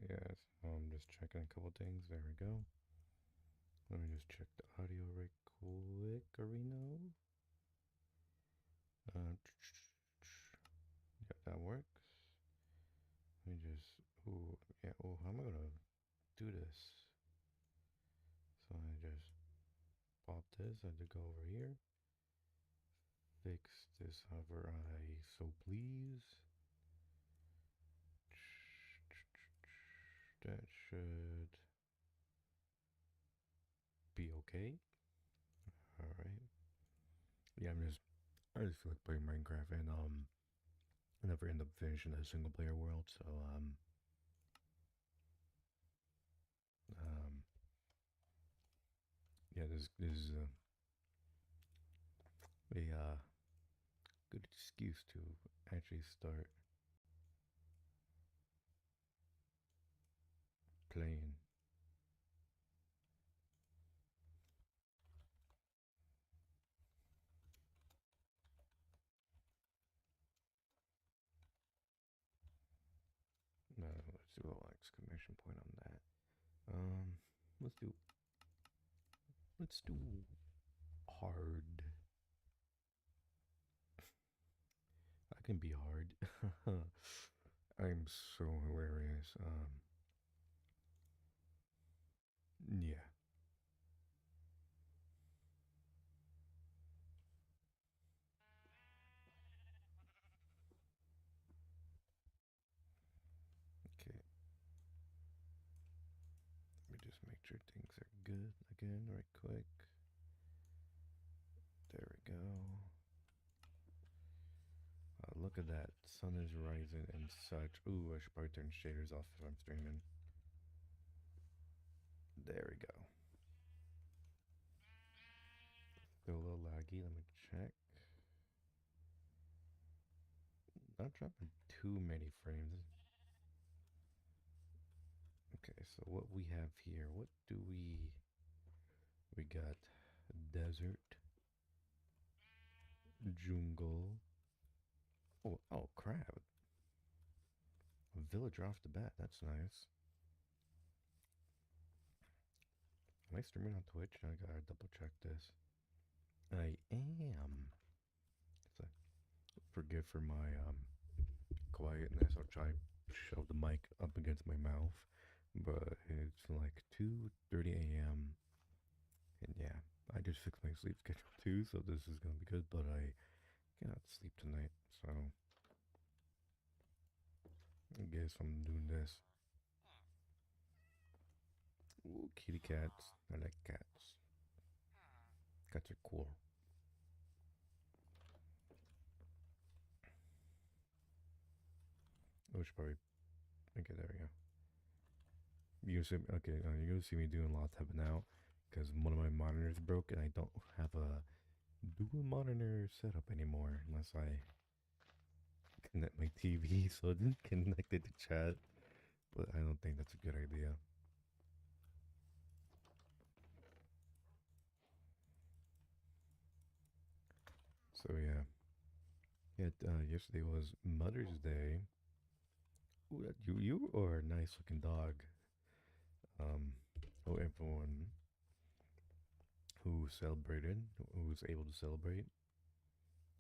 Yes, I'm just checking a couple things. There we go. Let me just check the audio right quick, Areno. Uh, yep, that works. Let me just, ooh, yeah, oh, how am I gonna do this? So I just pop this, I had to go over here, fix this hover I so please. That should be okay. Alright. Yeah, I just feel like playing Minecraft and I never end up finishing a single player world, so um yeah, this is a good excuse to actually start playing. Let's do a little exclamation point on that. Um, let's do let's do hard. I can be hard. I'm so hilarious. Yeah. Okay. Let me just make sure things are good again, right quick. There we go. Look at that. Sun is rising and such. Ooh, I should probably turn shaders off if I'm streaming. There we go. Still a little laggy. Let me check. Not dropping too many frames. Okay, so what we have here, what do we got desert, jungle. Oh crap. A villager off the bat. That's nice. Am I streaming on Twitch? I gotta double check this. I am. So forgive for my quietness. I'll try to shove the mic up against my mouth. But it's like 2:30 a.m. And yeah, I just fixed my sleep schedule too, so this is gonna be good. But I cannot sleep tonight, so I guess I'm doing this. Ooh, kitty cats. I like cats. Cats are cool. I should probably. Okay, there we go. You see, okay, you're gonna see me doing a lot of typing out because one of my monitors broke and I don't have a dual monitor setup anymore unless I connect my TV, so I didn't connect it to chat. But I don't think that's a good idea. So yeah, yesterday was Mother's Day. Ooh, you are a nice looking dog. Um, oh, everyone who celebrated, who was able to celebrate,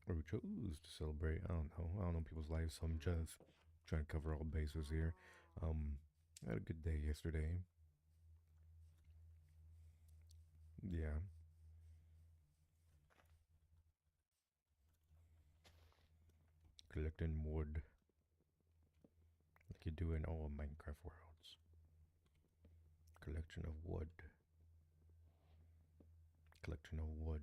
or who chose to celebrate. I don't know. I don't know people's lives, so I'm just trying to cover all bases here. I had a good day yesterday. Yeah, collecting wood like you do in all Minecraft worlds. Collection of wood. Collection of wood.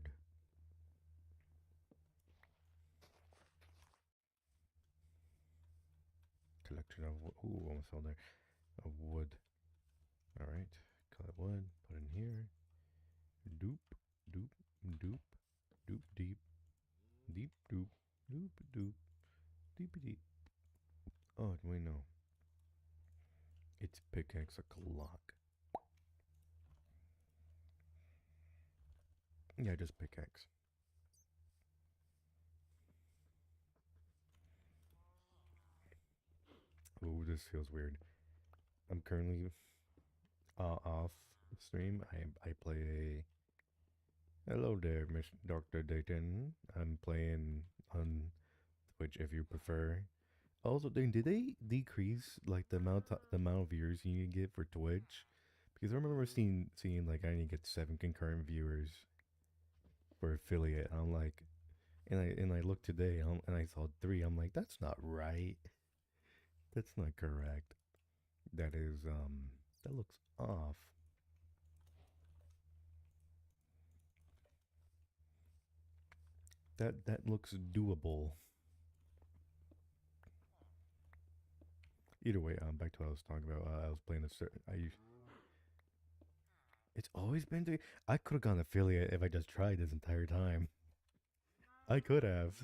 Collection of ooh, almost fell there. Of wood. All right, collect wood. Put in here. Doop, doop, doop, doop, deep, deep, doop, doop, doop, deep, deep. Oh wait, no. It's pickaxe o'clock. Yeah, just pickaxe. Ooh, this feels weird. I'm currently off stream. I play a. Hello there, Miss Doctor Dayton. I'm playing on Twitch if you prefer. Also, did they decrease like the amount of viewers you need to get for Twitch? Because I remember seeing like I need to get 7 concurrent viewers for affiliate. I'm like, and I looked today and I saw 3. I'm like, that's not right. That's not correct. That is that looks off. That looks doable. Either way, back to what I was talking about. I was playing a certain. It's always been 3. I could have gone affiliate if I just tried this entire time. I could have.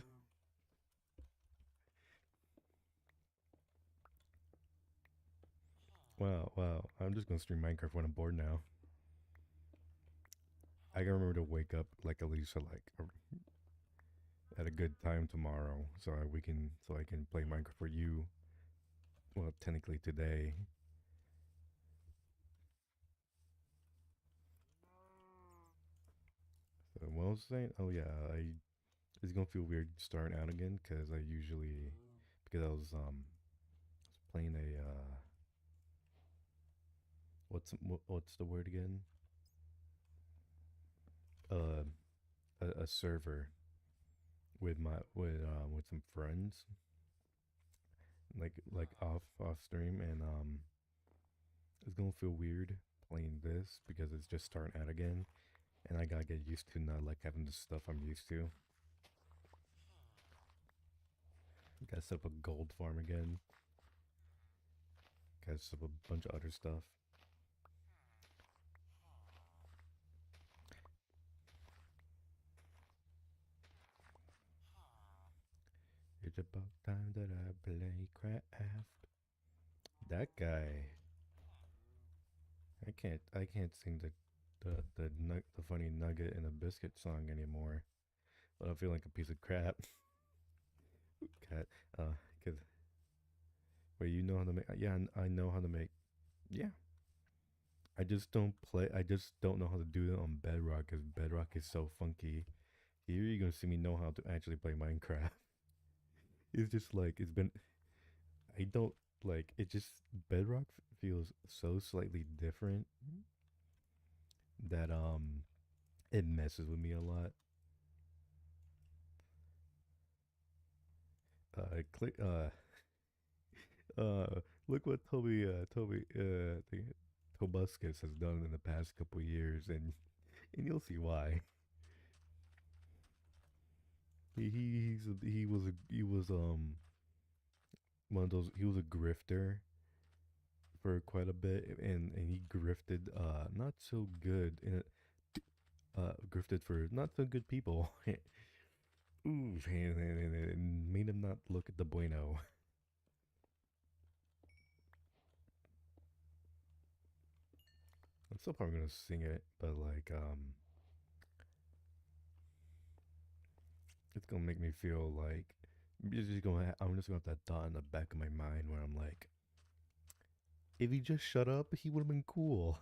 Wow, wow. I'm just gonna stream Minecraft when I'm bored now. I can remember to wake up like at least at a good time tomorrow, so I can play Minecraft for you. Well, technically today. So what was I saying? Oh yeah, I it's gonna feel weird starting out again because I usually because I was playing a what's the word again? Uh, a server with some friends like off stream and it's gonna feel weird playing this because it's just starting out again and I gotta get used to not like having the stuff I'm used to. Gotta set up a gold farm again. Gotta set up a bunch of other stuff. It's about time that I play craft. That guy. I can't sing the funny nugget and a biscuit song anymore. But I feel like a piece of crap. Cat. Cause wait, you know how to make? Yeah, I know how to make. Yeah, I just don't play. I just don't know how to do it on Bedrock because Bedrock is so funky. Here you're gonna see me know how to actually play Minecraft. It's just like it's been. I don't like it. Just Bedrock feels so slightly different that it messes with me a lot. Click look what Toby Tobuscus has done in the past couple years, and you'll see why. He was one of those. He was a grifter for quite a bit, and he grifted not so good in grifted for not so good people. Ooh, and made him not look at the bueno. I'm still probably gonna sing it, but like it's gonna make me feel like I'm just gonna have that thought in the back of my mind where I'm like, if he just shut up, he would have been cool.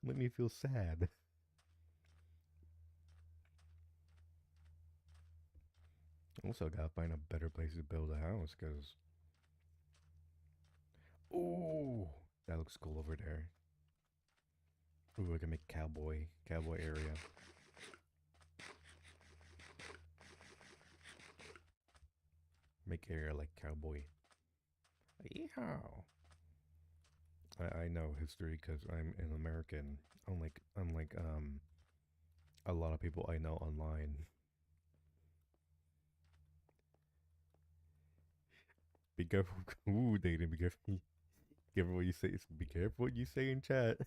Make me feel sad. Also, gotta find a better place to build a house because, ooh, that looks cool over there. Ooh, I can make cowboy area. Make area like cowboy. Yeehaw. I know history because I'm an American. Unlike a lot of people I know online. Be careful. Ooh, Dayton, be careful. Careful what you say. Be careful what you say in chat.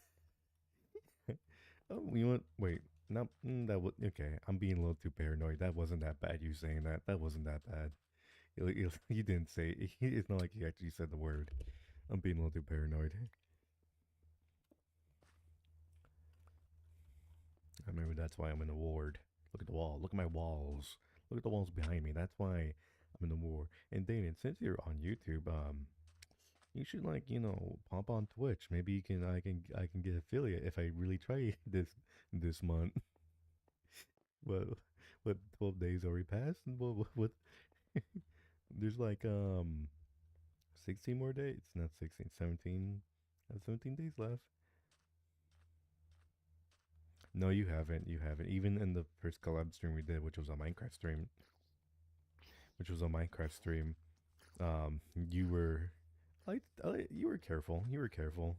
Oh, you want? Wait, no, that was okay. I'm being a little too paranoid. That wasn't that bad. You saying that? That wasn't that bad. You didn't say. It's not like you actually said the word. I'm being a little too paranoid. Maybe that's why I'm in a ward. Look at the wall. Look at my walls. Look at the walls behind me. That's why I'm in the war. And Dana, since you're on YouTube, You should like, pop on Twitch. Maybe you can I can get affiliate if I really try this month. What what 12 days already passed? And what there's like 16 more days. Not 16, 17. I have 17 days left. No, you haven't. You haven't. Even in the first collab stream we did, which was a Minecraft stream, you were you were careful. You were careful.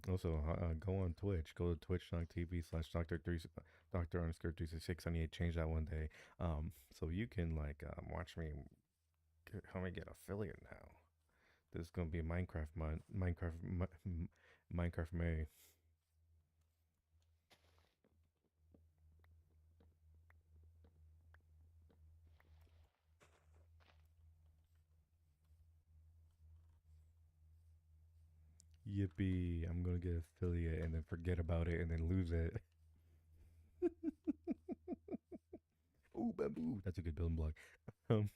Also, go on Twitch. Go to twitch.tv/doctor doctor underscore 366. I need to change that one day. So you can like watch me help me get affiliate now. This is gonna be Minecraft month. Minecraft May. Yippee! I'm gonna get affiliate and then forget about it and then lose it. Ooh, bamboo. That's a good building block. Um,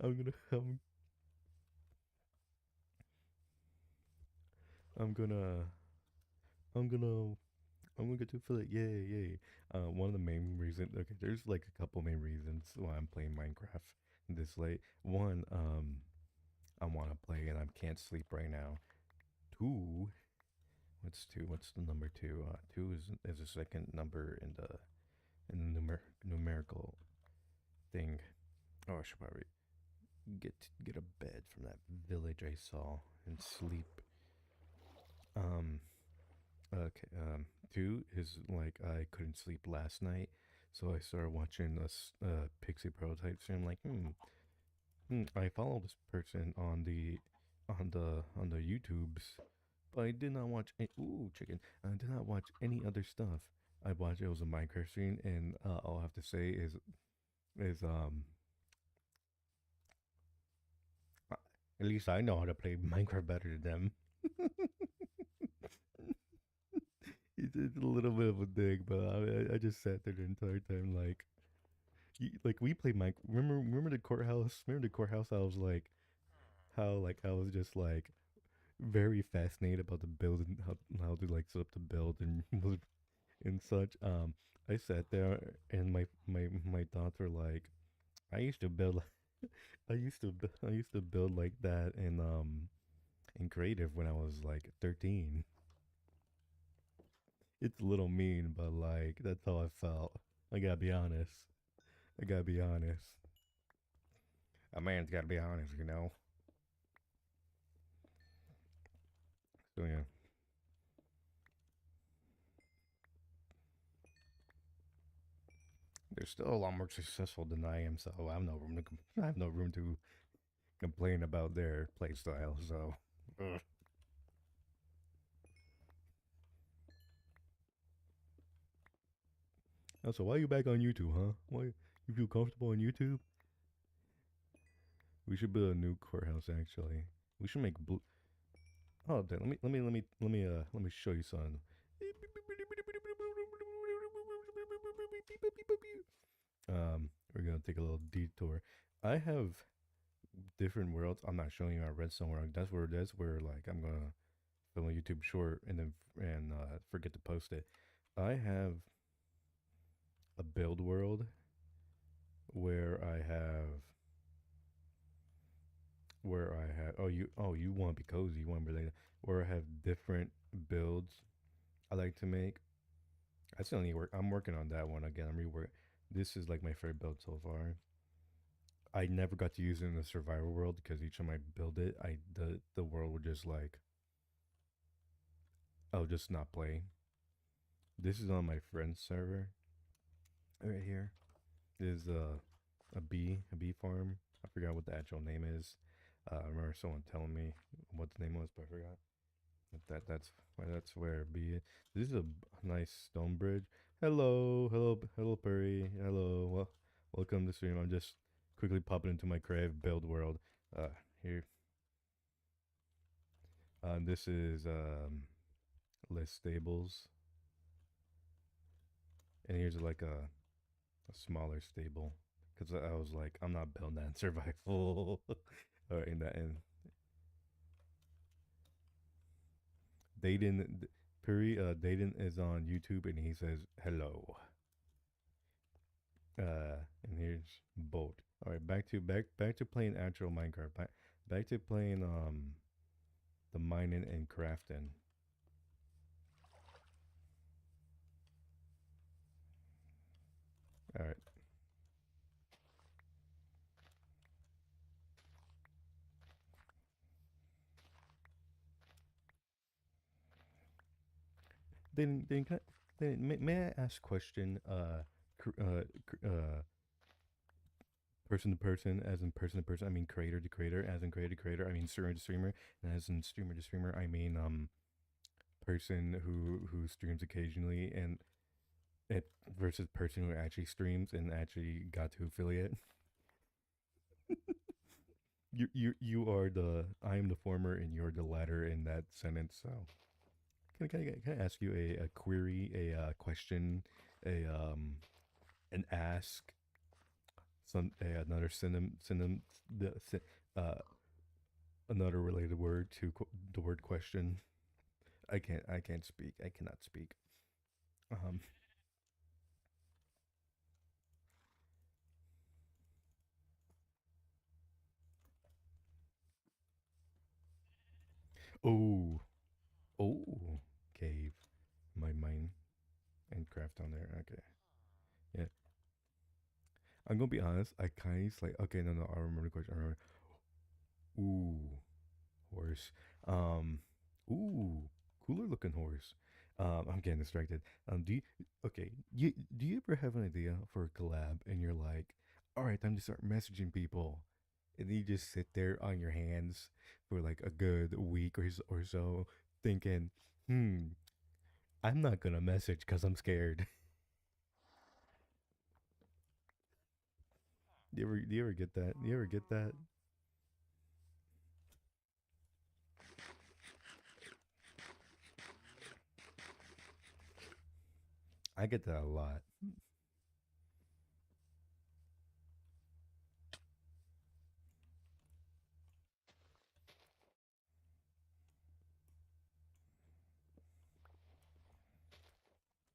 I'm gonna I'm gonna I'm gonna I'm gonna get to affiliate. Yay, yay. One of the main reasons. Okay, there's like a couple main reasons why I'm playing Minecraft this late. One, I want to play and I can't sleep right now. Two, what's two? What's the number two? Two is the second number in the numerical thing. Oh, I should probably get a bed from that village I saw and sleep. Um, okay. Two is like I couldn't sleep last night, so I started watching this Pixie prototypes, and I'm like, I follow this person on the YouTubes, but I did not watch. Ooh, chicken! I did not watch any other stuff. I watched it was a Minecraft stream, and all I have to say is uh, at least I know how to play Minecraft better than them. It's a little bit of a dig, but I just sat there the entire time like we played Mike. Remember the courthouse? Remember the courthouse? I was like how I was just like very fascinated about the build and how to like set up the build and and such. I sat there and my thoughts were like, I used to build, I used to build like that in creative when I was like 13. It's a little mean, but like that's how I felt. I gotta be honest. I gotta be honest. A man's gotta be honest. So yeah, they're still a lot more successful than I am, so I have no room to I have no room to complain about their play style. So, ugh. Also, why are you back on YouTube, huh? Why you feel comfortable on YouTube? We should build a new courthouse. Actually, we should make blue. Oh, then let me show you something. We're gonna take a little detour. I have different worlds. I'm not showing you our redstone world. That's where like I'm gonna film a YouTube short and then forget to post it. I have a build world where I have you want to be cozy, you want to be like where I have different builds I like to make. I still need work. I'm working on that one again. I'm rework. This is like my favorite build so far. I never got to use it in the survival world because each time I build it, the world would just like I'll just not play. This is on my friend's server right here. This is a bee farm. I forgot what the actual name is. I remember someone telling me what the name was, but I forgot. But that's where bee. This is a nice stone bridge. Hello, Purry. Hello, welcome to stream. I'm just quickly popping into my Crave build world. Here. This is list stables, and here's like a a smaller stable. Because I was like, I'm not building that in survival. Or in that, and Dayton, Puri, Dayton is on YouTube and he says hello. And here's Bolt. All right, back to playing actual Minecraft. Back to playing the mining and crafting. All right. May I ask a question? Person to person, as in person to person. I mean creator to creator, as in creator to creator. I mean streamer to streamer, and as in streamer to streamer. I mean person who streams occasionally, and it versus person who actually streams and actually got to affiliate. You are the I am the former and you're the latter in that sentence. So can I ask you a query, a question, a an ask, another the uh another related word to the word question. I can't speak. I cannot speak. Um. Oh. Oh. Cave. My mine and craft down there. Okay. Yeah. I'm gonna be honest. I kind of like. Okay. No. I remember the question. I remember. Ooh. Horse. Um. Ooh. Cooler looking horse. I'm getting distracted. Okay? Do you ever have an idea for a collab and you're like, all right, time to start messaging people, and you just sit there on your hands for like a good week or so, thinking, I'm not gonna message because I'm scared. Do you ever get that? Do you ever get that? I get that a lot.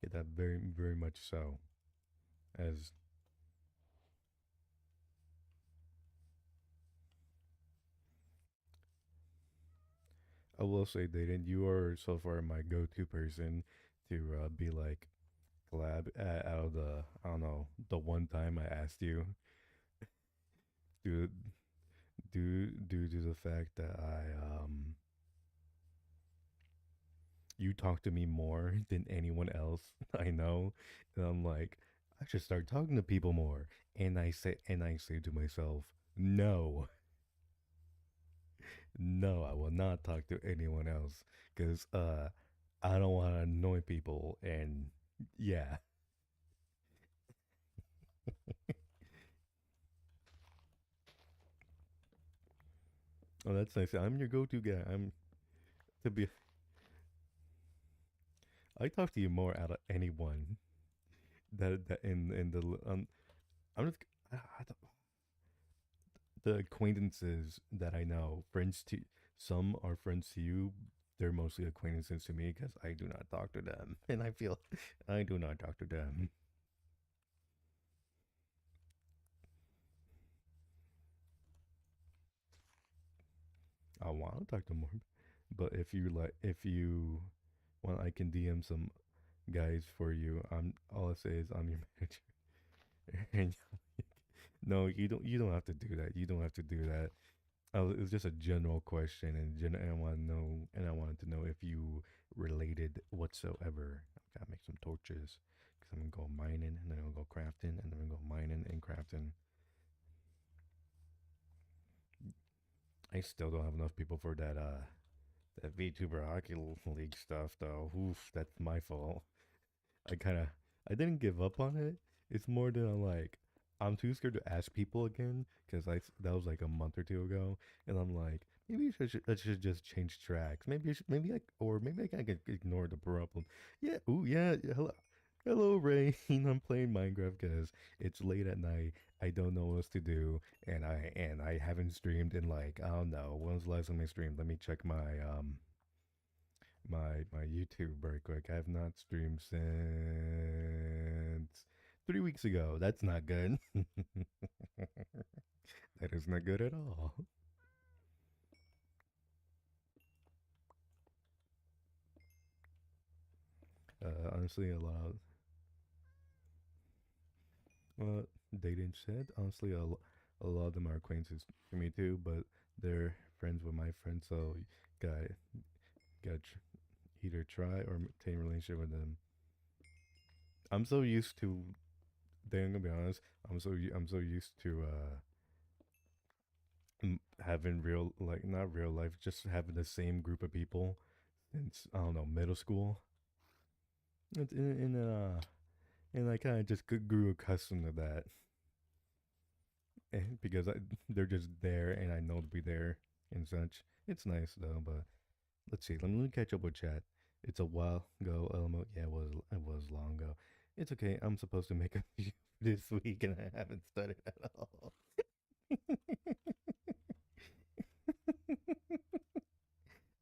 Get that very much so. As I will say, Dayton, you are so far my go-to person to be like collab out of the I don't know the one time I asked you due due to the fact that you talk to me more than anyone else I know, and I'm like I should start talking to people more, and I say to myself, no, no, I will not talk to anyone else because I don't want to annoy people, and yeah. Oh, that's nice. I'm your go-to guy. I'm to be. I talk to you more out of anyone that in the I'm just I the acquaintances that I know, friends to some are friends to you. They're mostly acquaintances to me because I do not talk to them, and I feel I do not talk to them. I want to talk to more, but if you want, I can DM some guys for you. I'm all I say is I'm your manager, and no, you don't have to do that. You don't have to do that. It was just a general question, and I want to know, and I wanted to know if you related whatsoever. I gotta make some torches because I'm gonna go mining, and then I'm gonna go crafting, and then I'm gonna go mining and crafting. I still don't have enough people for that VTuber Hockey League stuff though. Oof, that's my fault. I kind of I didn't give up on it. It's more than I'm too scared to ask people again because that was like a month or two ago, and I'm like maybe I should just change tracks. Maybe I should, maybe I or maybe I can ignore the problem. Yeah. Ooh yeah. Yeah, hello. Hello, Rain. I'm playing Minecraft because it's late at night. I don't know what else to do, and I haven't streamed in like I don't know. When was the last time I streamed? Let me check my YouTube very quick. I have not streamed since 3 weeks ago. That's not good. That is not good at all. Honestly, a lot. Well, dating said, honestly, a lot of them are acquaintances to me too, but they're friends with my friends, so got got either try or maintain a relationship with them. I'm so used to. Then gonna be honest, I'm so used to having real like not real life, just having the same group of people since I don't know middle school. It's and I kind of just grew accustomed to that, because they're just there and I know to be there and such. It's nice though, but let's see. Let me catch up with chat. It's a while ago. LMO. Yeah, it was long ago. It's okay. I'm supposed to make a video this week and I haven't started at all.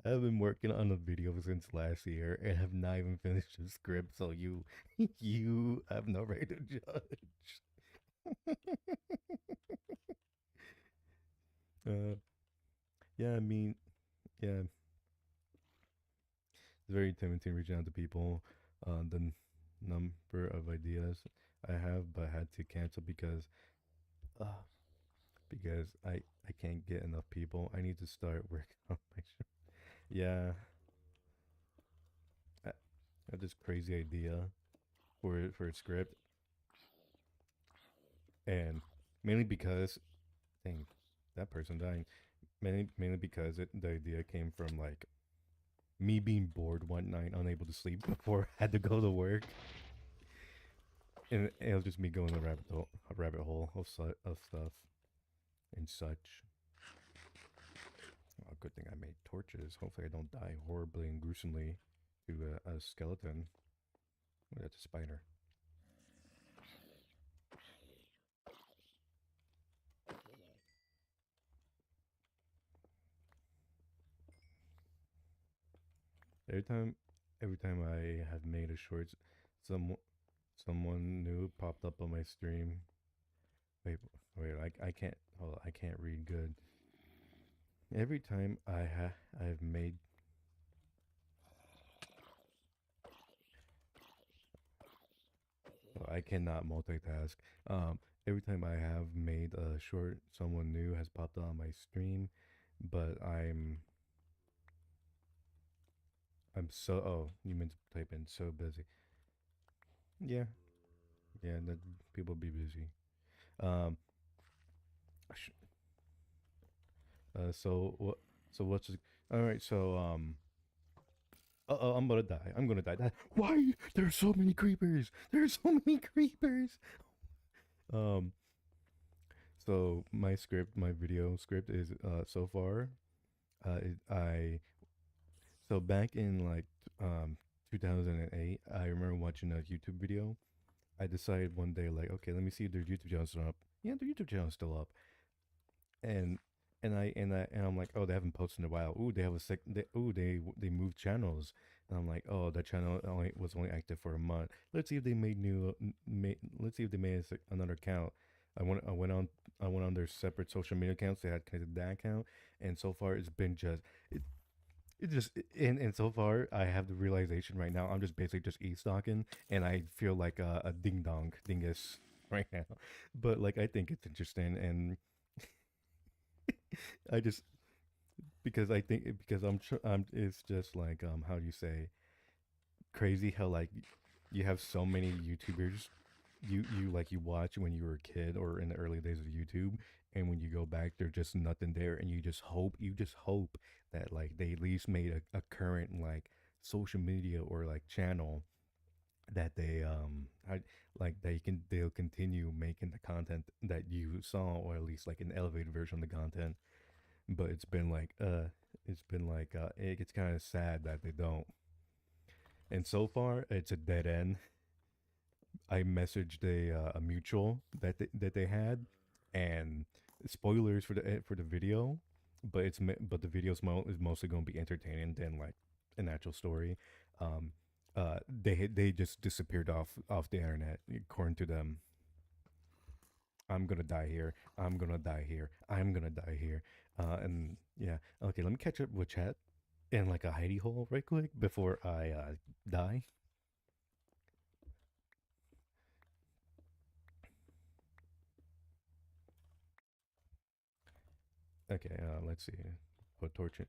I've been working on a video since last year and have not even finished the script, so you have no right to judge. uh, yeah, I mean, yeah, it's very tempting reaching out to people. The number of ideas I have, but had to cancel uh, because I can't get enough people. I need to start working on my show. Yeah, I have this crazy idea for a script, and mainly because dang, that person dying. Mainly because the idea came from like me being bored one night, unable to sleep before I had to go to work, and it was just me going a rabbit hole of stuff and such. Oh, good thing I made torches. Hopefully, I don't die horribly and gruesomely to a skeleton. Oh, that's a spider. Every time, every time I have made a short, some someone new popped up on my stream. Wait, wait, I can't. Hold on, I can't read good. Every time I've made. Oh, I cannot multitask. Um, every time I have made a short, someone new has popped on my stream, but I'm so. Oh, you meant to type in so busy. Yeah, yeah. That people be busy. Um, sh- so what? So what's the- all right? So I'm gonna die. I'm gonna die. Why? There's so many creepers. There's so many creepers. Um. So my video script is so far. I so back in like um 2008, I remember watching a YouTube video. I decided one day like, okay, let me see if their YouTube channel's still up. Yeah, their YouTube channel's still up. And I'm like, oh, they haven't posted in a while. Ooh, they have a sec. They moved channels. And I'm like, oh, that channel was only active for a month. Let's see if they made new. Let's see if they made another account. I went on their separate social media accounts. They had connected that account, and so far it's been just it just and so far I have the realization right now I'm just basically just e-stalking, and I feel like a ding dong dingus right now. But like I think it's interesting, and I just because I think because it's just like how do you say crazy how like you have so many YouTubers you like you watch when you were a kid or in the early days of YouTube, and when you go back there's just nothing there, and you just hope that like they at least made a current like social media or like channel that like they'll continue making the content that you saw, or at least like an elevated version of the content. But it gets kind of sad that they don't, and so far it's a dead end. I messaged a mutual that they had, and spoilers for the video, but but the video's is mostly going to be entertaining than like an actual story. Um, they just disappeared off the internet according to them. I'm gonna die here. I'm gonna die here. I'm gonna die here. And yeah, okay. Let me catch up with chat in like a hidey hole right quick before I die. Okay, let's see. Put torch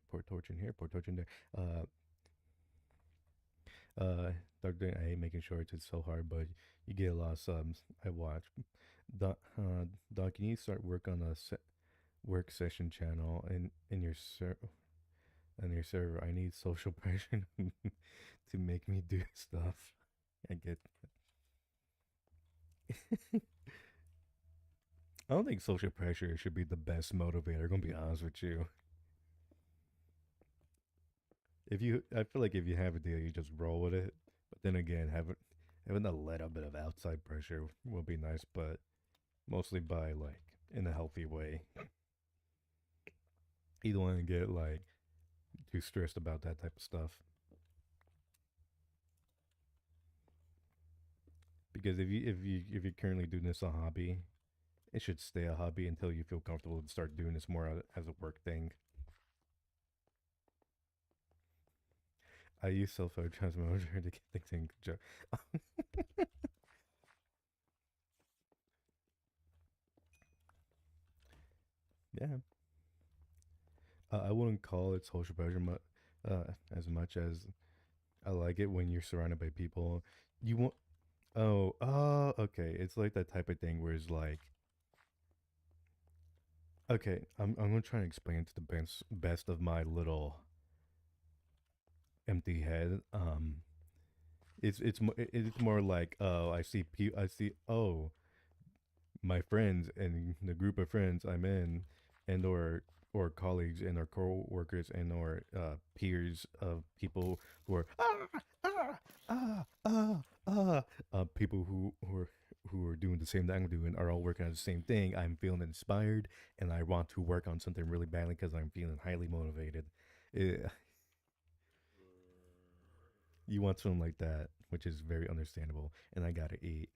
in here, put torch in there. Dr. A making sure it's so hard, but you get a lot of subs. I watch. Doc, you need to start work on a work session channel in your on your server. I need social pressure to make me do stuff. I get. I don't think social pressure should be the best motivator. I'm gonna be honest with you. If you, I feel like if you have a deal, you just roll with it. But then again, having a little bit of outside pressure will be nice, but mostly by like in a healthy way. You don't want to get like too stressed about that type of stuff. Because if you're currently doing this a hobby, it should stay a hobby until you feel comfortable to start doing this more as a work thing. I use self-help transmotor to get things in control. Yeah, I wouldn't call it social pressure as much as I like it when you're surrounded by people. You want okay. It's like that type of thing where it's like okay, I'm gonna try and explain it to the best of my little empty head. It's more like oh I see oh my friends and the group of friends I'm in, and or colleagues and or co-workers and or peers of people who are people who are doing the same thing I'm doing are all working on the same thing. I'm feeling inspired and I want to work on something really badly because I'm feeling highly motivated. Eh, you want something like that, which is very understandable. And I gotta eat.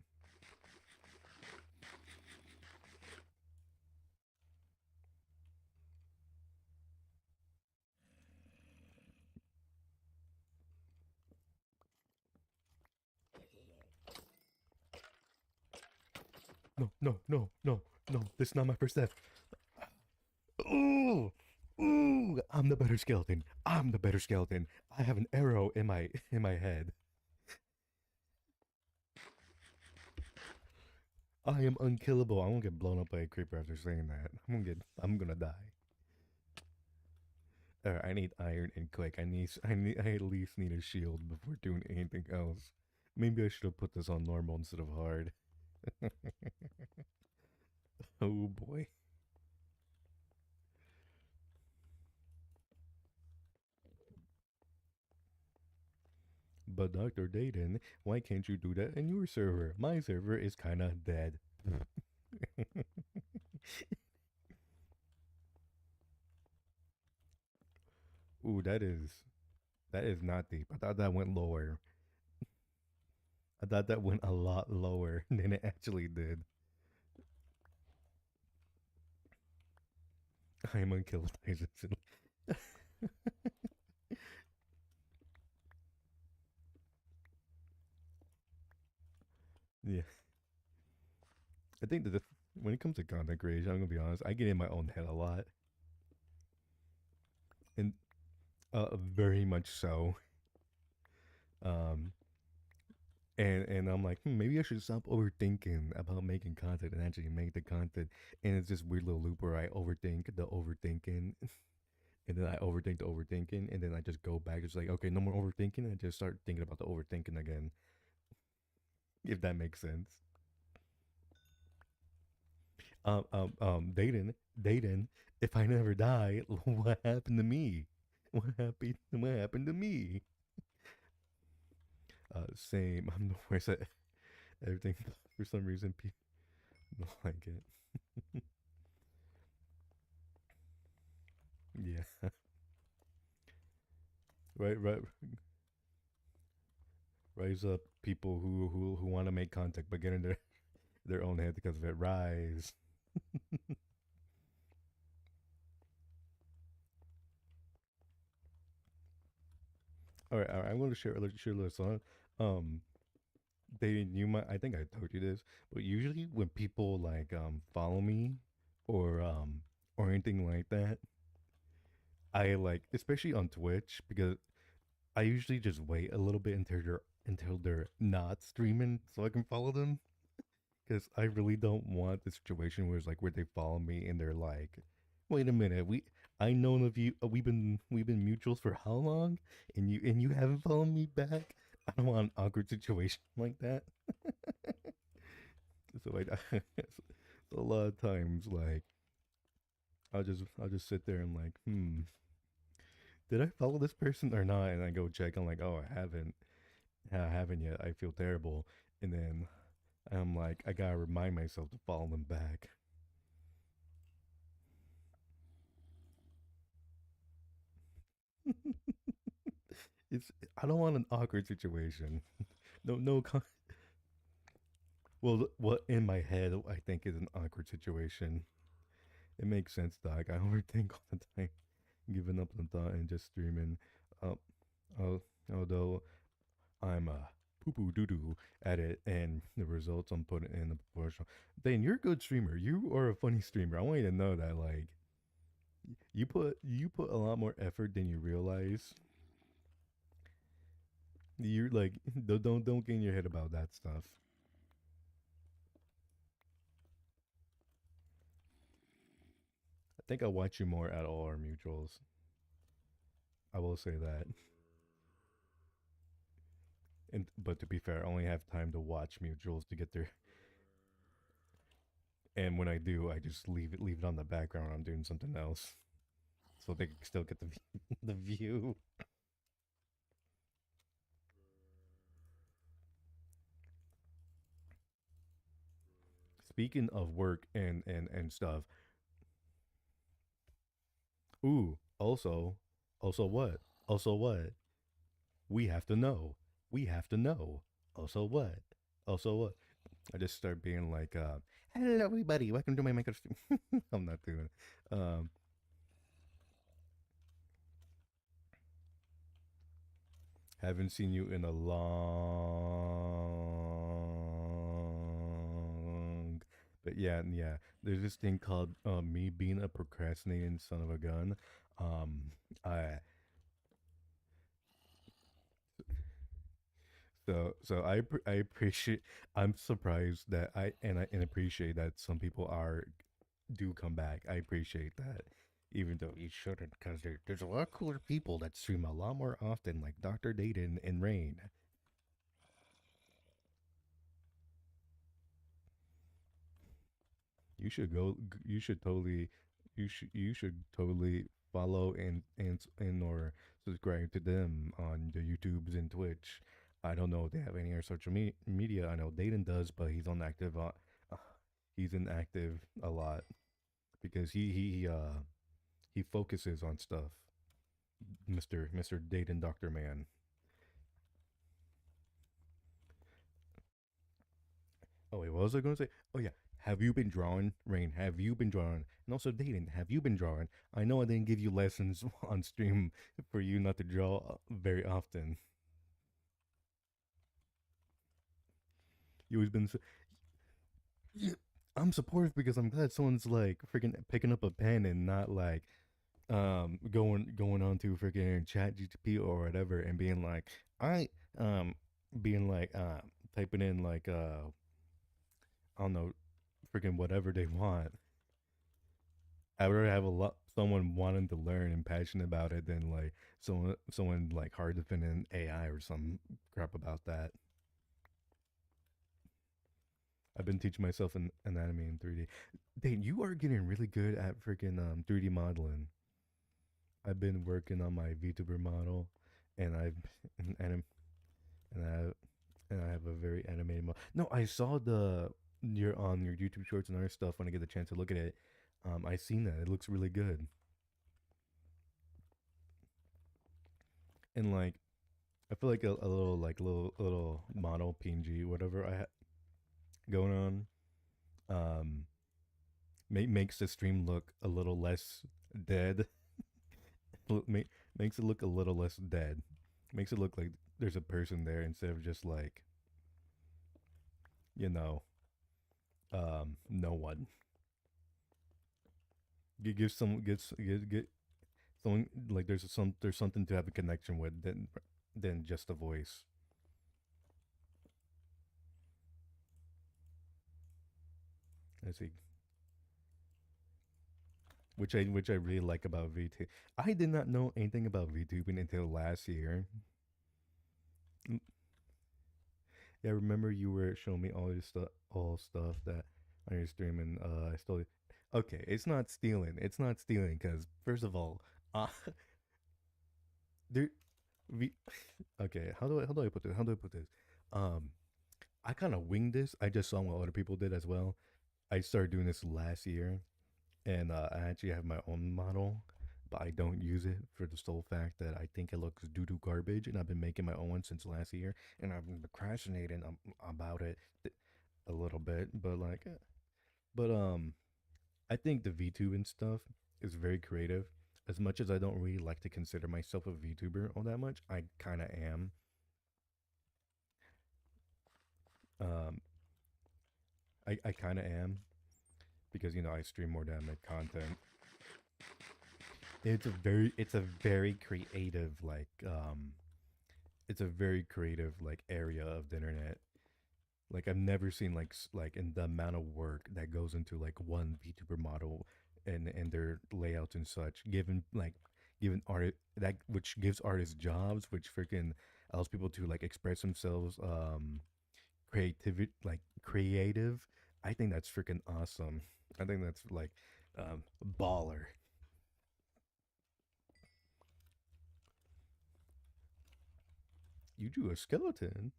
No, no, no, no, no. This is not my first step. Ooh, ooh. I'm the better skeleton. I'm the better skeleton. I have an arrow in my head. I am unkillable. I'm gonna get blown up by a creeper after saying that. I'm gonna die. I need iron and quick. I at least need a shield before doing anything else. Maybe I should have put this on normal instead of hard. Oh boy. But Dr. Dayton, why can't you do that in your server? My server is kinda dead. Ooh, that is not deep. I thought that went lower. I thought that went a lot lower than it actually did. I am unkillable. Yeah, I think that when it comes to content creation, I'm gonna be honest. I get in my own head a lot, and very much so. Um, and I'm like, maybe I should stop overthinking about making content and actually make the content. And it's this weird little loop where I overthink the overthinking, and then I overthink the overthinking, and then I just go back. It's like, okay, no more overthinking, and I just start thinking about the overthinking again. If that makes sense. Dayton. If I never die, what happened to me? What happened? What happened to me? Same. I'm the worst Everything for some reason people don't like it. Yeah. Right, right. Rise up people who want to make contact but get in their own head because of it. Rise. All right. I'm going to share a little song. Um, they you might I think I told you this, but usually when people like follow me or or anything like that, I like especially on Twitch because I usually just wait a little bit until they're not streaming so I can follow them because I really don't want the situation where it's like where they follow me and they're like, wait a minute, I know of you we've been mutuals for how long and you haven't followed me back. I don't want an awkward situation like that. So so a lot of times like I'll just sit there and like, did I follow this person or not? And I go check. I'm like, oh, I haven't. I haven't yet. I feel terrible. And then I'm like, I gotta remind myself to follow them back. It's I don't want an awkward situation. No, no. Well, what in my head I think is an awkward situation. It makes sense, Doc. I overthink all the time, giving up the thought and just streaming. Uh, although I'm a poo poo doo doo at it, and the results I'm putting in the proportional. Dane, you're a good streamer. You are a funny streamer. I want you to know that. Like you put a lot more effort than you realize. You're like don't get in your head about that stuff. I think I watch you more at all our mutuals. I will say that. And but to be fair, I only have time to watch mutuals to get there. And when I do, I just leave it on the background. I'm doing something else, so they can still get the the view. Speaking of work and stuff, ooh, also what? Also what? We have to know. We have to know. Also what? Also what? I just start being like, hello everybody, welcome to my Minecraft stream. I'm not doing it. Haven't seen you in a long. But yeah, yeah. There's this thing called me being a procrastinating son of a gun. I I appreciate. I'm surprised that I appreciate that some people are do come back. I appreciate that, even though you shouldn't, because there's a lot cooler people that stream a lot more often, like Doctor Dayton and Rain. You should go. You should totally. You should totally follow and or subscribe to them on the YouTubes and Twitch. I don't know if they have any other social media. I know Dayton does, but he's on active. Uh, he's inactive a lot because he focuses on stuff. Mister Dayton Doctor Man. Oh wait, what was I going to say? Oh yeah, have you been drawing, Rain? Have you been drawing? And also, Dayton, have you been drawing? I know I didn't give you lessons on stream for you not to draw very often. You always been. Yeah, I'm supportive because I'm glad someone's like freaking picking up a pen and not like going on to freaking chat GTP or whatever and being like I um being like typing in like I don't know freaking whatever they want. I would rather have a lot someone wanting to learn and passionate about it than like someone like hard defending AI or some crap about that. I've been teaching myself in anatomy in 3D. Dane, you are getting really good at freaking 3D modeling. I've been working on my VTuber model, and I've and and I and I have a very animated. No, I saw the your on your YouTube Shorts and other stuff when I get the chance to look at it. I seen that. It looks really good, and like I feel like a little little model PNG whatever going on um makes the stream look a little less dead. Makes it look a little less dead. Makes it look like there's a person there instead of just like you know no one. Give some get someone like there's something to have a connection with than just a voice. I see, which I really like about VTube. I did not know anything about VTubing until last year. Mm, yeah, I remember you were showing me all stuff that on your stream, and I stole. Okay, it's not stealing. It's not stealing because first of all, uh, there, v, okay. How do I put this? How do I put this? Um, I kind of winged this. I just saw what other people did as well. I started doing this last year, and I actually have my own model, but I don't use it for the sole fact that I think it looks doo doo garbage, and I've been making my own one since last year, and I've been procrastinating about it a little bit, but I think the VTube and stuff is very creative. As much as I don't really like to consider myself a VTuber all that much, I kind of am. Um, I kind of am because I stream more than I make content. It's a very creative it's a very creative area of the internet. Like I've never seen like in the amount of work that goes into like one VTuber model and their layouts and such, given art that which gives artists jobs, which freaking allows people to like express themselves creative. I think that's freaking awesome. I think that's like baller. You drew a skeleton.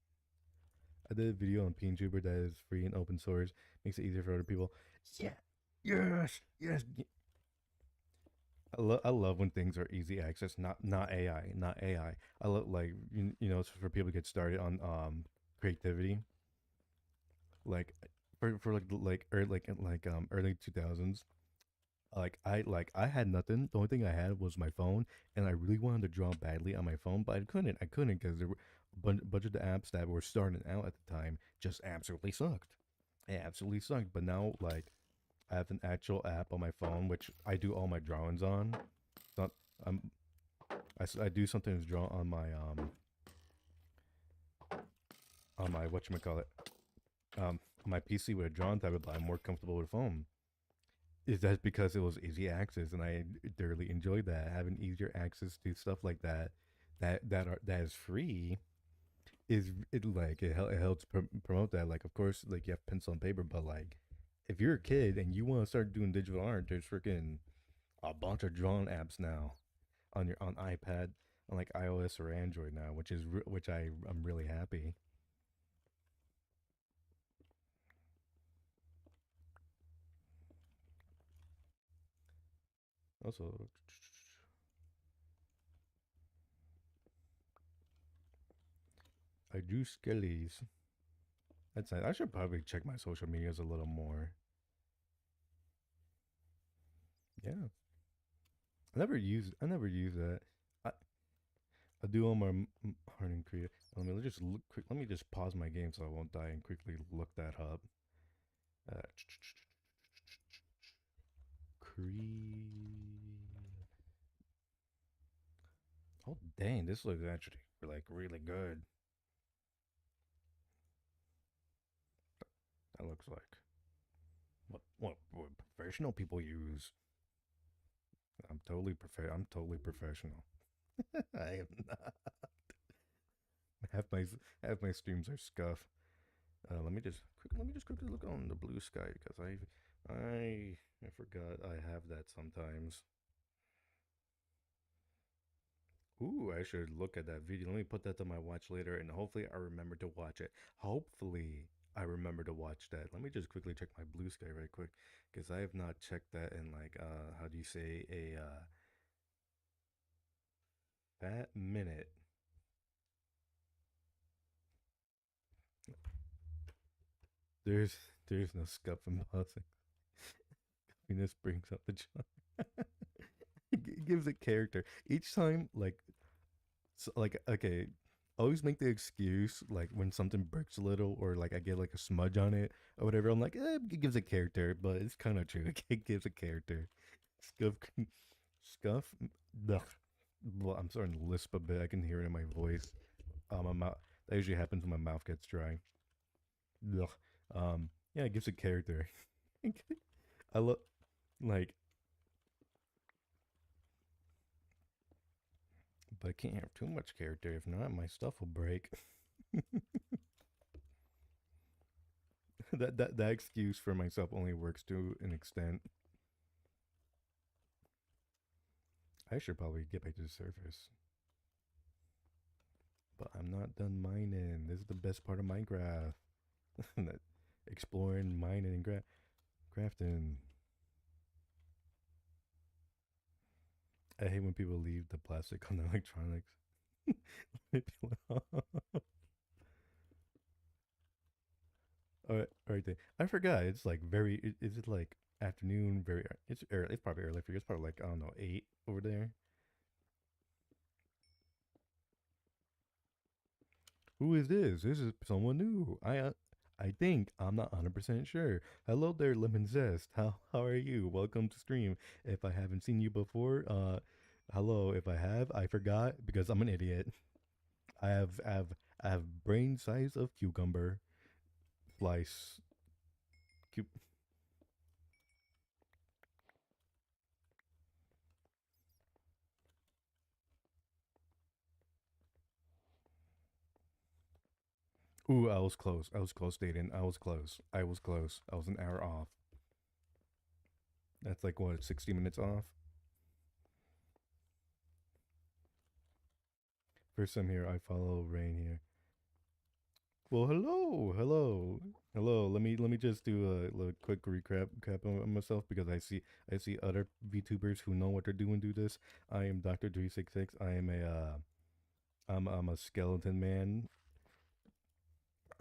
I did a video on PNGuber that is free and open source, makes it easier for other people. Yeah, yes, yes. I love when things are easy access, not AI, not AI. I love for people to get started on creativity, like for early 2000s. I had nothing. The only thing I had was my phone, and I really wanted to draw badly on my phone, but I couldn't. I couldn't because there were a bunch of the apps that were starting out at the time just absolutely sucked. It absolutely sucked. But now, like, I have an actual app on my phone which I do all my drawings on. It's not I'm I do something to draw on my whatchamacallit, on my PC with a drawing tablet, but I'm more comfortable with a phone. Is that because it was easy access and I thoroughly enjoyed that having easier access to stuff like that that is free is it like it helps promote that. Like of course like you have pencil and paper, but like if you're a kid and you want to start doing digital art, there's freaking a bunch of drawing apps now on your on iPad, on like iOS or Android now, which I'm really happy. Also, I do skellies. That's nice. I should probably check my social medias a little more. Yeah, I never use that. I, I do all my hard and create. Let me just pause my game so I won't die and quickly look that up. Uh, Oh dang, this looks actually like really good. That looks like what professional people use. I'm totally professional. I am not. Half my half my streams are scuff. Let me just quickly look on the blue sky because I forgot I have that sometimes. Ooh, I should look at that video. Let me put that on my watch later, and hopefully I remember to watch it. Hopefully I remember to watch that. Let me just quickly check my Blue Sky right quick, because I have not checked that in like how do you say a that minute. There's there's no scuff in pausing. Venus brings up the charm. It gives it character each time. Like so, like okay, always make the excuse like when something breaks a little or like I get like a smudge on it or whatever. I'm like, it gives a character, but it's kind of true. It gives a character. Scuff, scuff. Ugh. Well, I'm starting to lisp a bit. I can hear it in my voice. My mouth. That usually happens when my mouth gets dry. Ugh. Yeah, it gives a character. I love like, but I can't have too much character. If not, my stuff will break. That excuse for myself only works to an extent. I should probably get back to the surface, but I'm not done mining. This is the best part of Minecraft. That exploring, mining, and crafting. I hate when people leave the plastic on the electronics. All right. Then. I forgot. It's like very. Is it like afternoon? Very. It's early. It's probably early for you. It's probably like I don't know 8 over there. Who is this? This is someone new. I think I'm not 100% sure. Hello there, Lemon Zest. How are you? Welcome to stream. If I haven't seen you before, hello. If I have, I forgot because I'm an idiot. I have I have I have brain size of cucumber. Slice. Cu- Ooh, I was close. I was close, Dayton. I was close. I was close. I was an hour off. That's like what, 60 minutes off? First time here, I follow Rain here. Well, hello. Let me just do a little quick recap on myself because I see other VTubers who know what they're doing do this. I am Doctor 366. I am a I'm a skeleton man.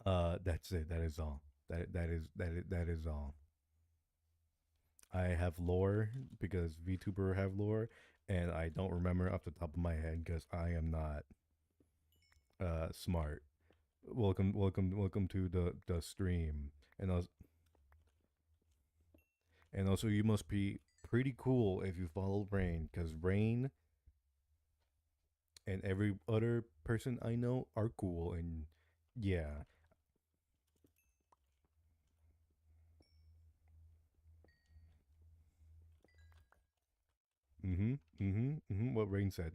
That's it. That is all. That is all. I have lore because VTuber have lore, and I don't remember off the top of my head because I am not smart. Welcome to the stream, and also, you must be pretty cool if you follow Rain, because Rain and every other person I know are cool, and yeah. What Rain said.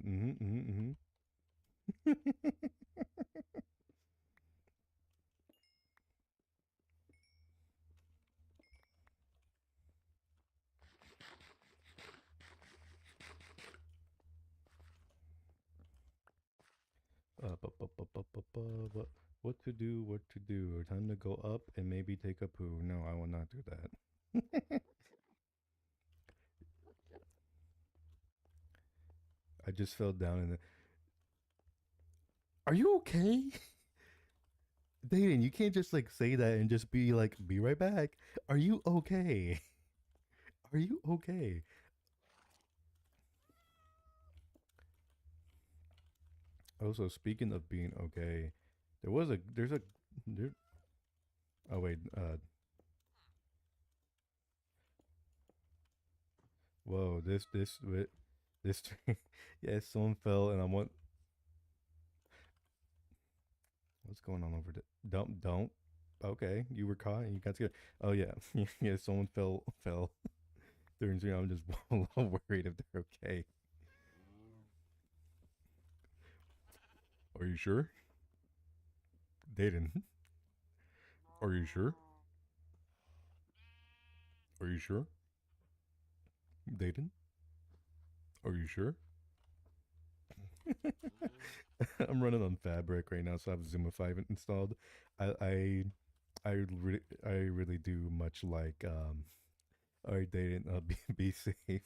What to do? What to do? Time to go up and maybe take a poo. No, I will not do that. I just fell down in the. Are you okay? Dayton, you can't just like say that and just be like, be right back. Are you okay? Are you okay? Also, speaking of being okay, there's a there. Oh wait, whoa, this yeah, someone fell and I want what's going on over there? Don't. Okay, you were caught and you got scared. Oh yeah, yeah, someone fell. Turns me, I'm just a little worried if they're okay. Are you sure? Dayton, are you sure? Are you sure? Dayton, are you sure? I'm running on Fabric right now, so I have Zoomify installed. I I I really do much like all right, Dayton, be safe.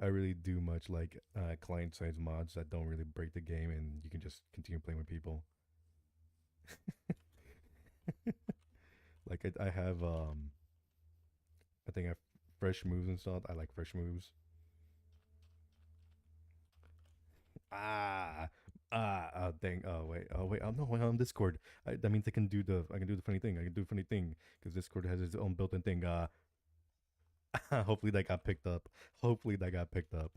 I really do much like client side mods that don't really break the game, and you can just continue playing with people. Like I have I think I have fresh moves installed. I like fresh moves. Ah, dang. Oh wait. Oh no, wait, on Discord. That means I can do the funny thing. I can do the funny thing because Discord has its own built-in thing. Hopefully that got picked up. Hopefully that got picked up.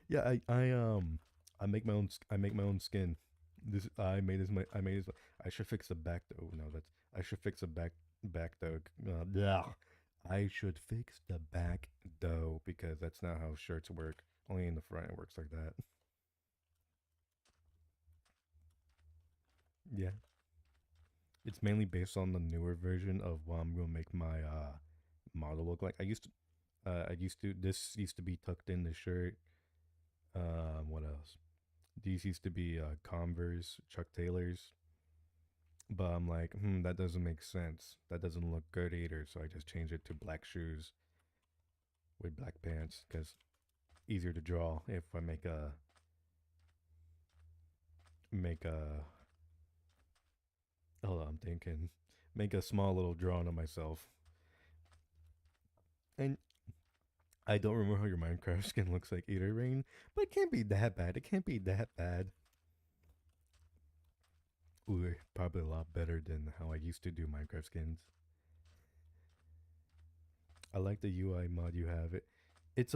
Yeah, I make my own I make my own skin. This I made this my I made this. I should fix the back though. No, that's I should fix the back though. Yeah, I should fix the back though because that's not how shirts work. Only in the front it works like that. Yeah, it's mainly based on the newer version of what I'm gonna make my model look like. I used to this used to be tucked in the shirt. What else? These used to be Converse, Chuck Taylors. But I'm like, that doesn't make sense. That doesn't look good either. So I just changed it to black shoes with black pants because easier to draw if I make a hold on, I'm thinking make a small little drawing of myself. And I don't remember how your Minecraft skin looks like either, Rain, but it can't be that bad. It can't be that bad. Ooh, probably a lot better than how I used to do Minecraft skins. I like the UI mod you have. It's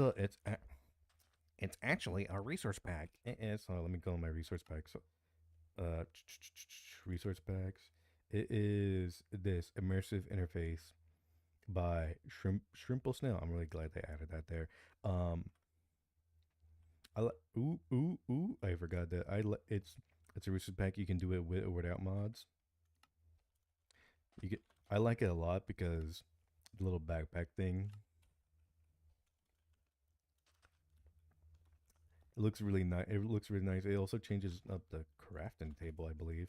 actually a resource pack. So let me go on my resource pack. So uh, resource packs. It is this immersive interface by Shrimple Snail. I'm really glad they added that there. Um, ooh. I forgot that. It's a resource pack. You can do it with or without mods. You get. I like it a lot because the little backpack thing. It looks really nice. It looks really nice. It also changes up the crafting table, I believe.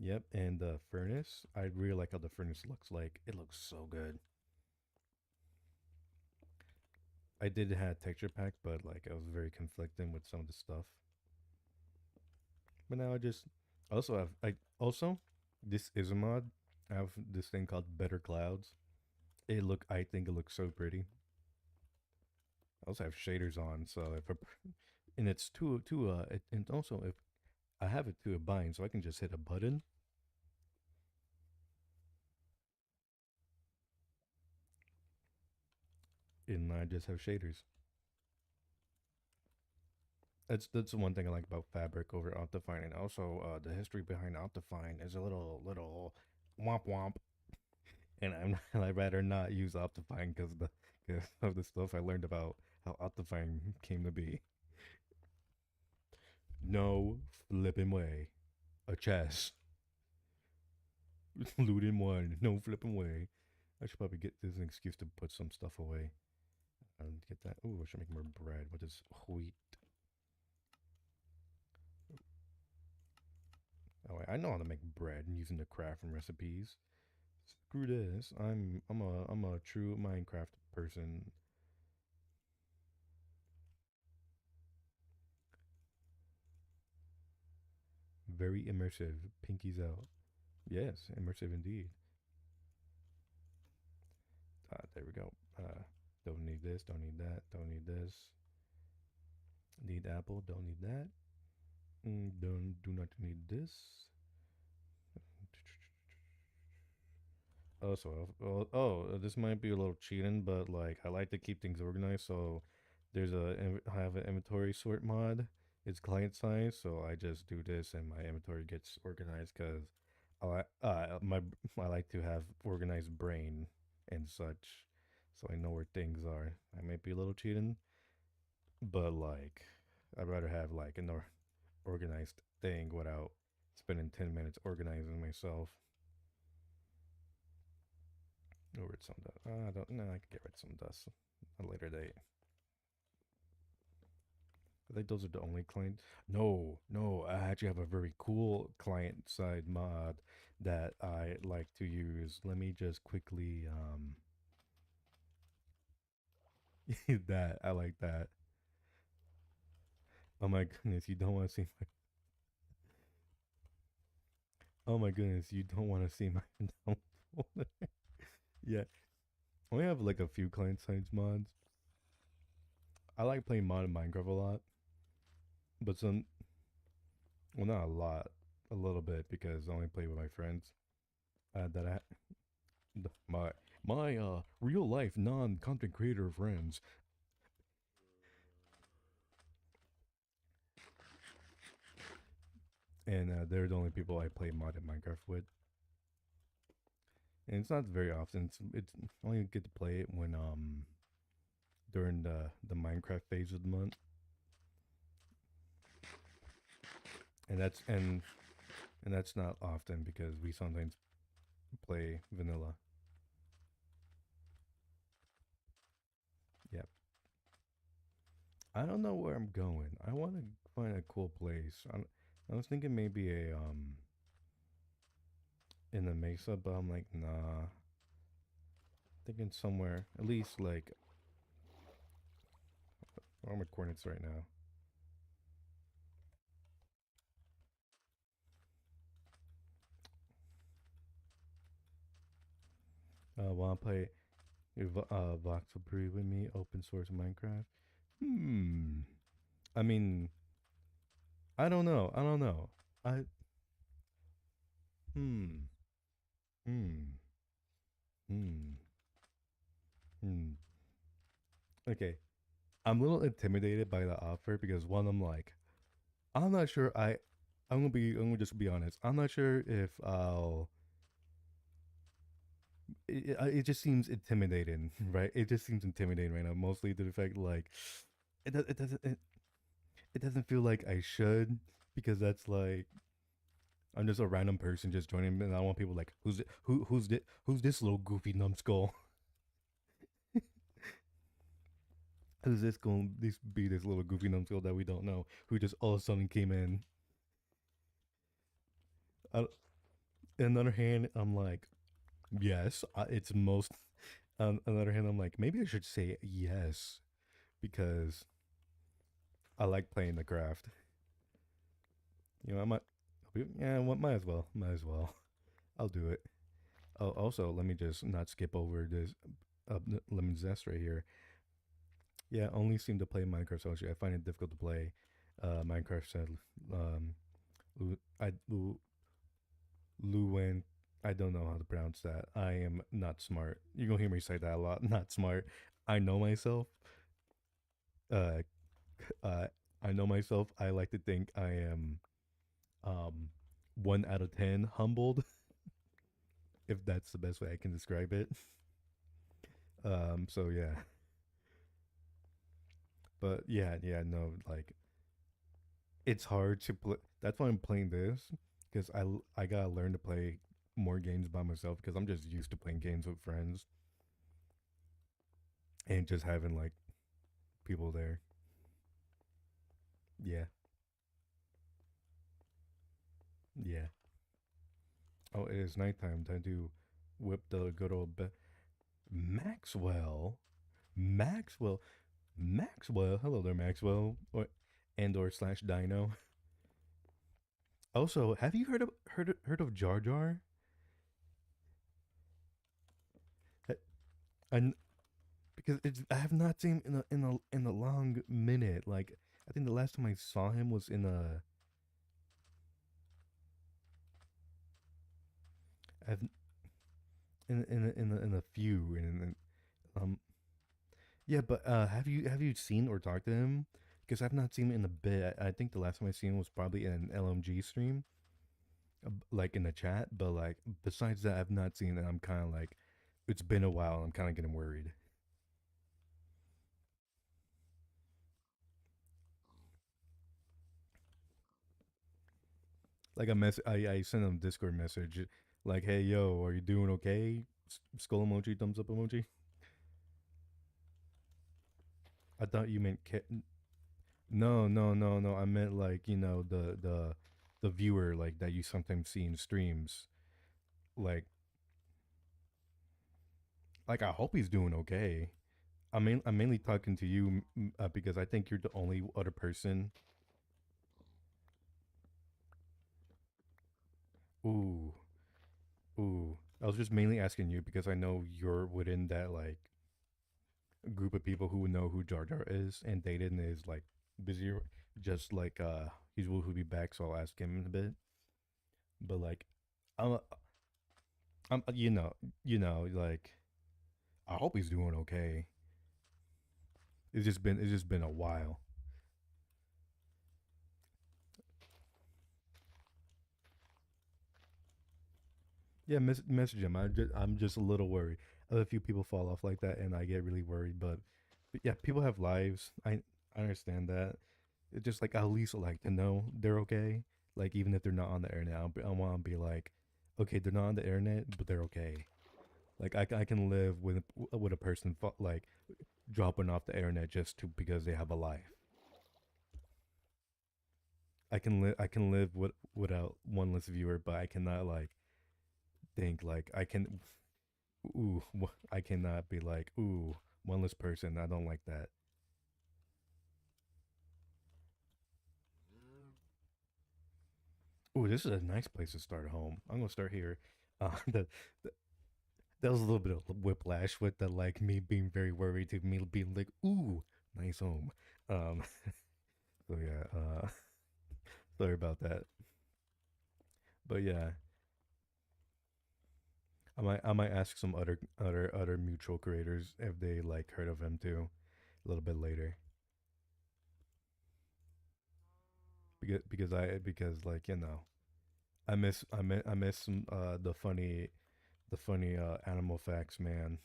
Yep, and the furnace. I really like how the furnace looks like. It looks so good. I did have texture pack, but like I was very conflicting with some of the stuff. But now I just also have I also this is a mod. I have this thing called Better Clouds. I think it looks so pretty. I also have shaders on, so if I, and it's and also if I have it to a bind, so I can just hit a button and I just have shaders. That's the one thing I like about Fabric over Optifine, and also the history behind Optifine is a little womp womp, and I'd rather not use Optifine because cause of the stuff I learned about how Optifine came to be. No flipping way, a chest, loot in one, no flipping way. I should probably get this an excuse to put some stuff away and get that. Oh, I should make more bread. What is wheat? Oh, wait, I know how to make bread using the craft and recipes. Screw this. I'm a true Minecraft person. Very immersive. Pinkies out. Yes, immersive indeed. There we go. Don't need this. Don't need that. Don't need this. Need apple. Don't need that. Don't do not need this. This might be a little cheating, but like I like to keep things organized. So I have an inventory sort mod. It's client side, so I just do this and my inventory gets organized because I like to have organized brain and such, so I know where things are. I might be a little cheating, but like I'd rather have like an organized thing without spending 10 minutes organizing myself. Get rid some dust. I don't know. I can get rid of some dust at a later date. I think those are the only clients. No, no, I actually have a very cool client side mod that I like to use. Let me just quickly that I like that. Oh my goodness, you don't want to see my oh my goodness, you don't want to see my download. Yeah, we have like a few client side mods. I like playing modded Minecraft a lot, but some well not a lot, a little bit because I only play with my friends. That I my real life non content creator friends, and they're the only people I play modded Minecraft with. And it's not very often. It's only get to play it when during the Minecraft phase of the month, and that's not often because we sometimes play vanilla. Yep. I don't know where I'm going. I want to find a cool place. I was thinking maybe a in the Mesa, but I'm like nah. Thinking somewhere at least like where are my coordinates right now? Want to play Voxel Brew with me? Open source Minecraft. Hmm. I mean, I don't know. I don't know. I hmm. Hmm. Hmm. Hmm. Okay. I'm a little intimidated by the offer because one, I'm like, I'm not sure. I'm gonna just be honest. I'm not sure if I'll. It just seems intimidating, right? It just seems intimidating right now. Mostly to the fact like, it doesn't feel like I should because that's like I'm just a random person just joining, and I want people like who's this little goofy numbskull? Who's this going this be this little goofy numbskull that we don't know who just all of a sudden came in? On the other hand, I'm like, yes, it's most. On the other hand, I'm like, maybe I should say yes because I like playing the craft. You know, I might, yeah, well, might as well, might as well. I'll do it. Oh, also, let me just not skip over this lemon zest right here. Yeah, I only seem to play Minecraft Social. I find it difficult to play Minecraft said um I Luwen. I don't know how to pronounce that. I am not smart. You're gonna hear me say that a lot. Not smart. I know myself. Uh, uh, I know myself. I like to think I am um 1 out of 10 humbled, if that's the best way I can describe it. So yeah, but yeah, no, like it's hard to play. That's why I'm playing this because I gotta learn to play more games by myself because I'm just used to playing games with friends and just having like people there. Yeah, yeah. Oh, it is nighttime. Time to whip the good old Maxwell. Maxwell. Maxwell. Hello there, Maxwell. Or slash Dino. Also, have you heard of Jar Jar? Uh, And because I have not seen him in a long minute. Like I think the last time I saw him was in a I've in a few um yeah, but have you seen or talked to him? Because I've not seen him in a bit. I think the last time I seen him was probably in an LMG stream, like in the chat. But like besides that, I've not seen it. I'm kind of like, it's been a while. And I'm kind of getting worried. Like I sent him a Discord message, like, "Hey yo, are you doing okay?" Skull emoji, thumbs up emoji. I thought you meant No, no, no, no. I meant like the viewer like that you sometimes see in streams. Like like I hope he's doing okay. I'm mainly talking to you because I think you're the only other person. Ooh, ooh. I was just mainly asking you because I know you're within that like group of people who know who Jar Jar is, and Dayton is like busy, just like he will be back, so I'll ask him in a bit. But like, I'm, I'm, like I hope he's doing okay. It's just been a while. Yeah, message him. I'm just a little worried. A few people fall off like that, and I get really worried. But yeah, people have lives. I understand that. It's just like I at least like to know they're okay. Like even if they're not on the internet, I want to be like, okay, they're not on the internet, but they're okay. Like I can live with a person like dropping off the internet just to because they have a life. I can live without one less viewer, but I cannot like think like I can. Ooh, I cannot be like ooh one less person. I don't like that. Ooh, this is a nice place to start home. I'm gonna start here. The that was a little bit of whiplash with the like me being very worried to me being like ooh nice home. Um, so yeah, sorry about that. But yeah, I might ask some other mutual creators if they like heard of him too, a little bit later. Because like I miss some the funny animal facts man.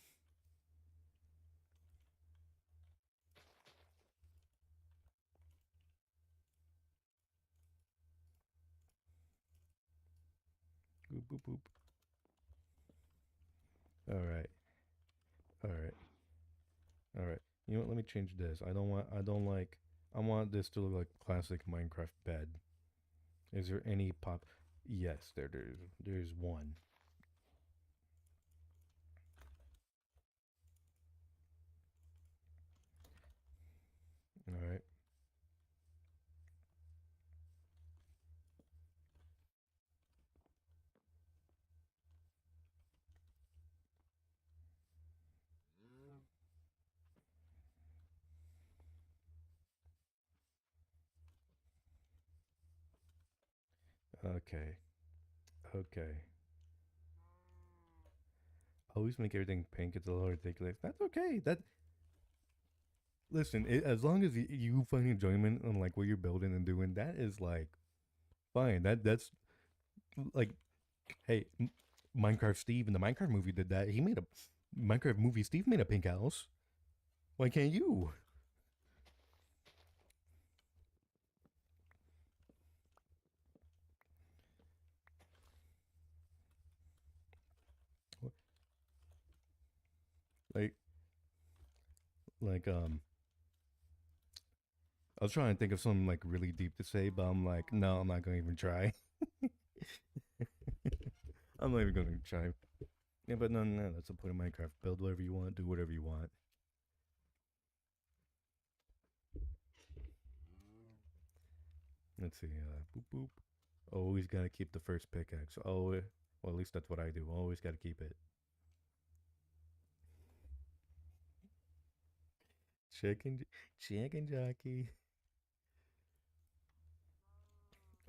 Boop boop boop. All right, all right, all right. You know what? Let me change this. I don't like. I want this to look like classic Minecraft bed. Is there any pop? Yes, there's one. All right. Okay. Okay. Always make everything pink. It's a little ridiculous. That's okay. That listen. As long as you find enjoyment on like what you're building and doing, that is like fine. That's like hey, Minecraft Steve in the Minecraft movie did that. He made a Minecraft movie. Steve made a pink house. Why can't you? Like like I was trying to think of something like really deep to say, but I'm like, no, I'm not gonna even try. I'm not even gonna try. Yeah, but no, no, that's the point of Minecraft. Build whatever you want, do whatever you want. Let's see. Boop boop. Always gotta keep the first pickaxe. Oh, well, at least that's what I do. Always gotta keep it. Chicken, chicken jockey.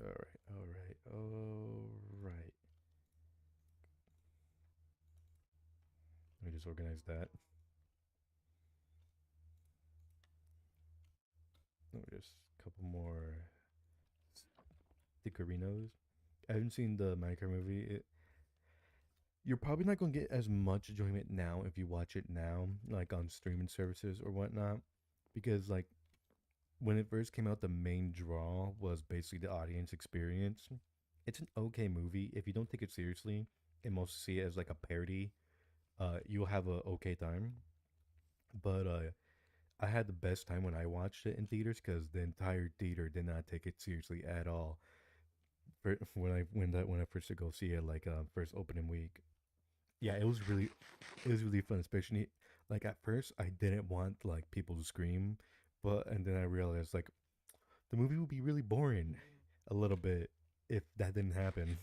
All right, all right, all right. Let me just organize that. Just a couple more stickerinos. I haven't seen the Minecraft movie. You're probably not gonna get as much enjoyment now if you watch it now, like on streaming services or whatnot, because like when it first came out, the main draw was basically the audience experience. It's an okay movie if you don't take it seriously and most see it as like a parody. You'll have a okay time, but I had the best time when I watched it in theaters because the entire theater did not take it seriously at all. When I first did go see it, like first opening week, yeah, it was really fun. Especially like at first, I didn't want like people to scream, but and then I realized like the movie would be really boring a little bit if that didn't happen.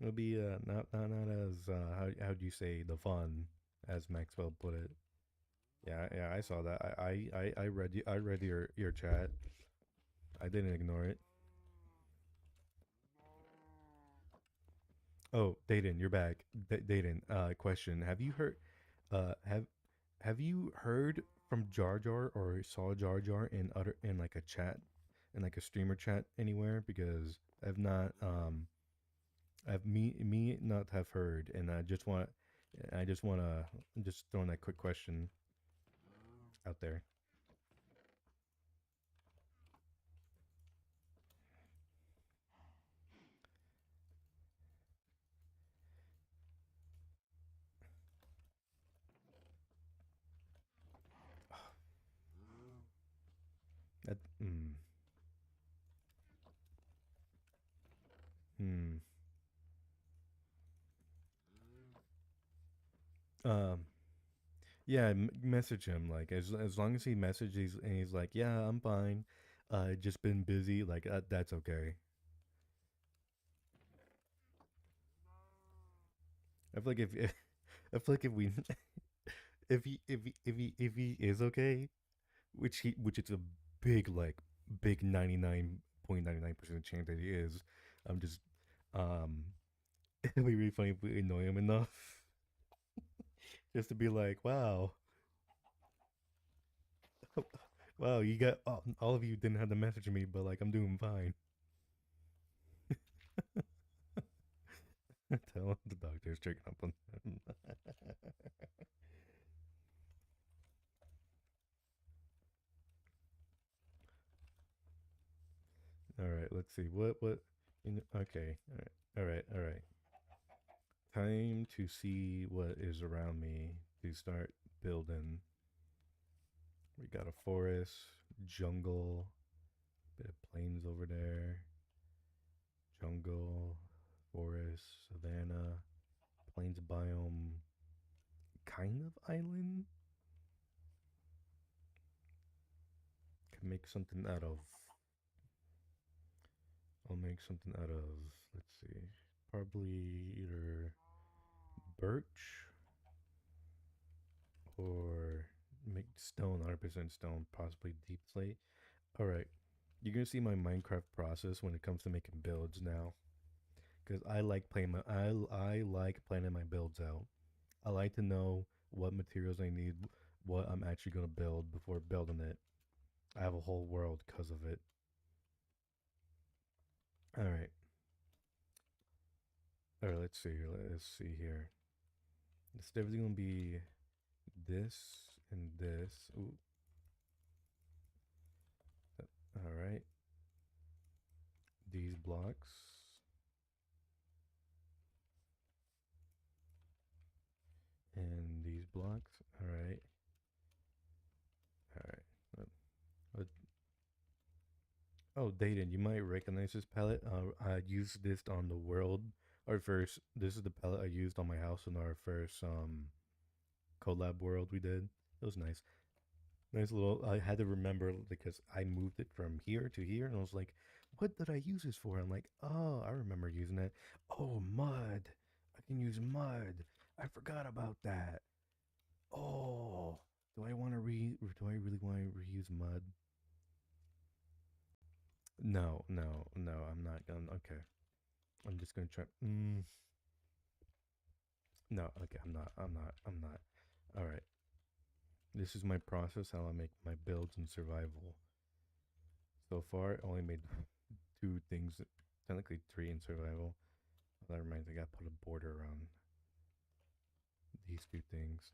It would be not as how do you say the fun as Maxwell put it. Yeah, yeah, I saw that. I read your chat. I didn't ignore it. Oh, Dayton, you're back. Dayton, question: Have you heard from Jar Jar or saw Jar Jar in like a chat, in like a streamer chat anywhere? Because I've not I've me not have heard, and I just want to just throwing that quick question out there. That hmm. Um, yeah, message him like as long as he messages and he's like, yeah, I'm fine. Just been busy. Like that's okay. I feel like if I feel like if we if he is okay, which it's a big like big 99.99% chance that he is. I'm just um it'd be really funny if we annoy him enough just to be like, wow, wow, you got all of you didn't have to message me, but like I'm doing fine. Tell him the doctor's checking up on him. All right, let's see. Okay. All right. All right. All right. Time to see what is around me to start building. We got a forest, jungle, bit of plains over there, jungle, forest, savanna, plains biome, kind of island. Can make something out of. I'll make something out of. Let's see. Probably either birch or make stone, 100% stone, possibly deep slate. All right. You're going to see my Minecraft process when it comes to making builds now. Because I like planning my builds out. I like to know what materials I need, what I'm actually going to build before building it. I have a whole world because of it. All right. All right, let's see. Let's see here. It's definitely going to be this and this. Ooh, all right. These blocks and these blocks. All right. All right. Uh, Oh, Dayton, you might recognize this palette. I used this on the world. Our first. This is the palette I used on my house in our first collab world we did. It was nice. Nice little. I had to remember because I moved it from here to here, and I was like, "What did I use this for?" I'm like, "Oh, I remember using it. Oh, mud. I can use mud. I forgot about that. Oh, do I want to re? Do I really want to reuse mud? No, no, no. I'm not gonna. Okay, I'm just gonna try. No, okay, I'm not. I'm not. I'm not. All right. This is my process. How I make my builds in survival. So far, I only made two things. Technically, three in survival. That reminds me, I gotta put a border around these two things.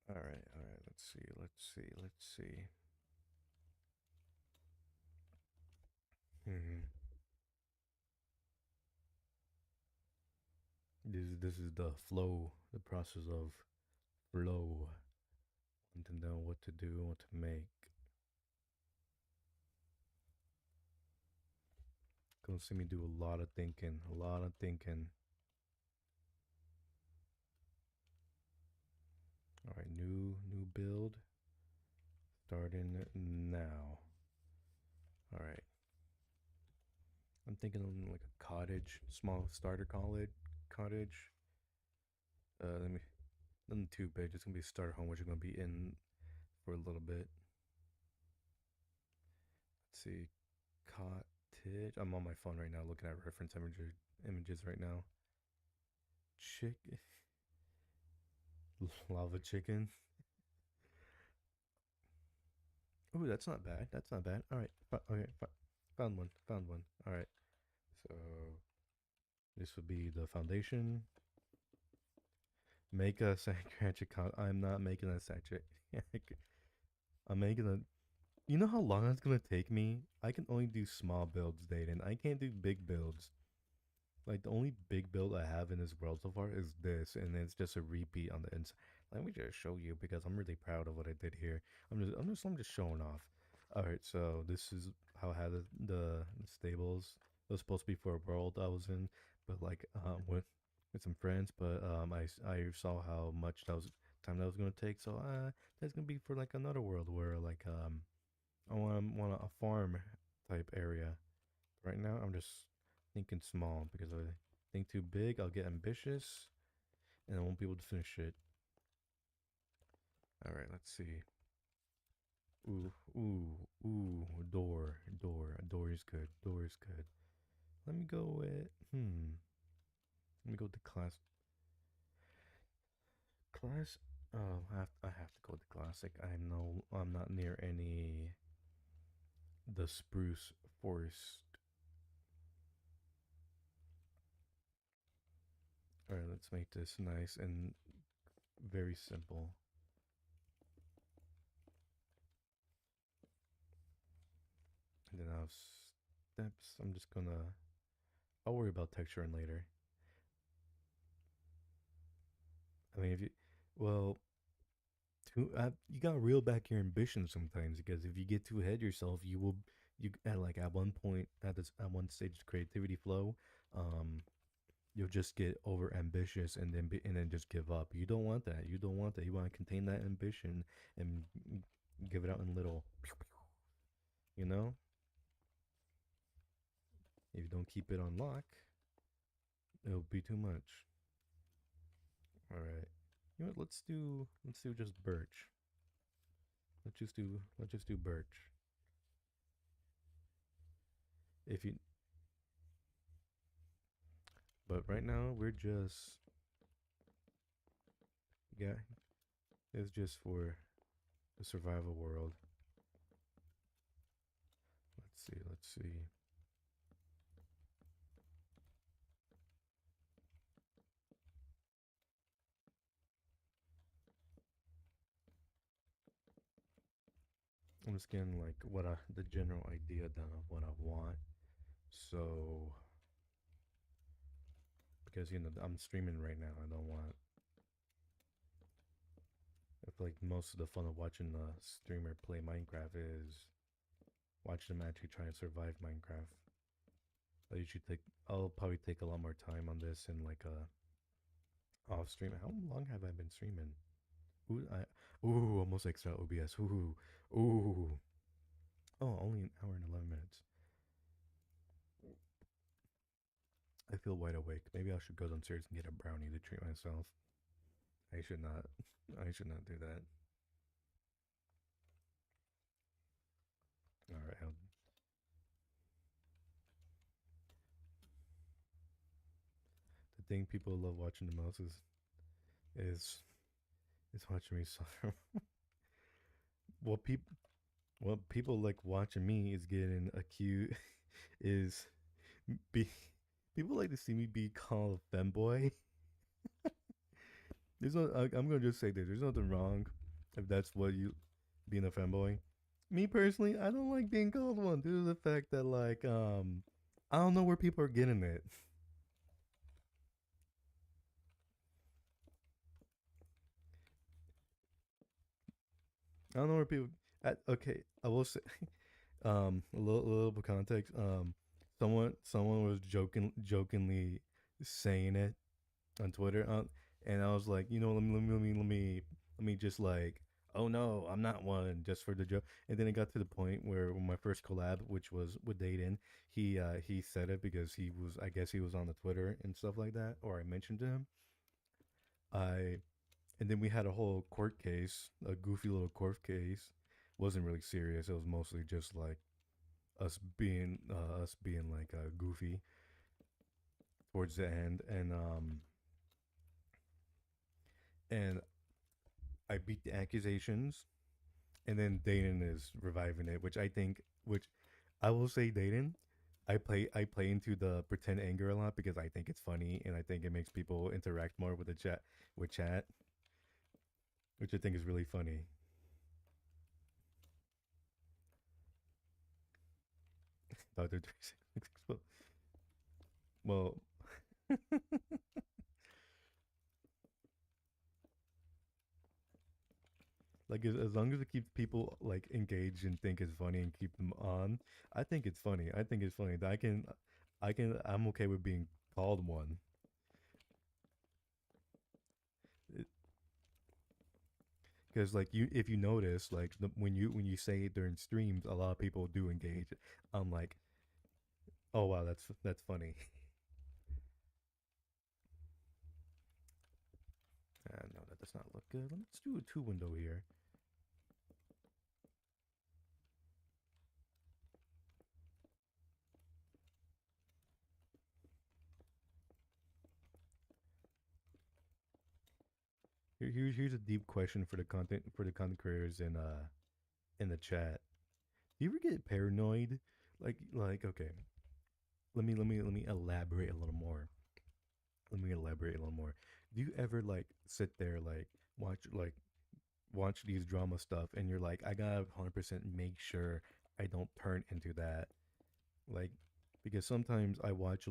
All right. All right. Let's see. Let's see. Let's see. Hmm. This is the flow, the process of flow, and to know what to do, what to make. Gonna see me do a lot of thinking, a lot of thinking. All right, new build starting now. All right, I'm thinking of like a cottage, small starter college cottage. Let me nothing too big. Just gonna be a starter home, which is gonna be in for a little bit. Let's see, cottage. I'm on my phone right now, looking at reference images right now. Chick, lava chicken. Ooh, that's not bad. That's not bad. All right, okay, found one. Found one. All right. So this would be the foundation. Make a Sanchez. I'm not making a Sanchez. I'm making a. You know how long that's gonna take me? I can only do small builds, Dayton. I can't do big builds. Like the only big build I have in this world so far is this, and it's just a repeat on the inside. Let me just show you because I'm really proud of what I did here. I'm just showing off. All right, so this is how I had the stables. It was supposed to be for a world I was in, but like with some friends, but I saw how much that was time that was gonna take, so that's gonna be for like another world where like I want a farm type area. Right now, I'm just thinking small because if I think too big, I'll get ambitious and I won't be able to finish it. All right, let's see. Ooh, ooh, ooh, door is good, door is good. Let me go with, let me go with the class. Oh, I have to go with the classic. I'm not near any, the spruce forest. All right, let's make this nice and very simple. And then I'll have steps. I'm just gonna. I'll worry about texturing later. I mean, if you, well, you gotta reel back your ambition sometimes because if you get too ahead yourself, you will, you at like at one point at one stage of creativity flow, um, you'll just get over ambitious and then just give up. You don't want that. You don't want that. You want to contain that ambition and give it out in little. You know, if you don't keep it on lock, it'll be too much. All right. You know what? Let's do just birch. Let's just do birch. If you But right now we're just, yeah, it's just for the survival world. Let's see, let's see. I'm just getting like what I the general idea down of what I want. So because I'm streaming right now, I don't want. I feel like most of the fun of watching the streamer play Minecraft is watching them actually try and survive Minecraft. I usually take. I'll probably take a lot more time on this in like a off stream. How long have I been streaming? Ooh, almost extra OBS. Ooh. Oh, only an hour and 11 minutes. I feel wide awake. Maybe I should go downstairs and get a brownie to treat myself. I should not. I should not do that. All right. The thing people love watching the most is is watching me suffer. what people what people like watching me is getting acute is be people like to see me be called a femboy. I'm gonna just say this. There's nothing wrong if that's what you being a femboy. Me personally, I don't like being called one due to the fact that I don't know where people are getting it. I don't know where people. Okay, I will say, a little bit of context. Someone was jokingly saying it on Twitter, and I was like, let me just like, oh no, I'm not one, just for the joke. And then it got to the point where when my first collab, which was with Dayton, he said it because I guess he was on the Twitter and stuff like that, or I mentioned to him. I And then we had a whole court case, a goofy little court case. Wasn't really serious. It was mostly just like us being like goofy towards the end, and I beat the accusations, and then Dayton is reviving it, which I will say, Dayton. I play into the pretend anger a lot because I think it's funny and I think it makes people interact more with the chat, which I think is really funny. Doctor 366. Well, like as long as it keeps people like engaged and think it's funny and keep them on, I think it's funny. I think it's funny that I'm okay with being called one. Because like if you notice, like when you say it during streams, a lot of people do engage. I'm like, oh wow, that's funny. No, that does not look good. Let's do a two window here. Here's a deep question for the content creators in the chat. Do you ever get paranoid? Okay, let me elaborate a little more. Let me elaborate a little more. Do you ever like sit there watch these drama stuff and you're like, I gotta 100% make sure I don't turn into that, like, because sometimes I watch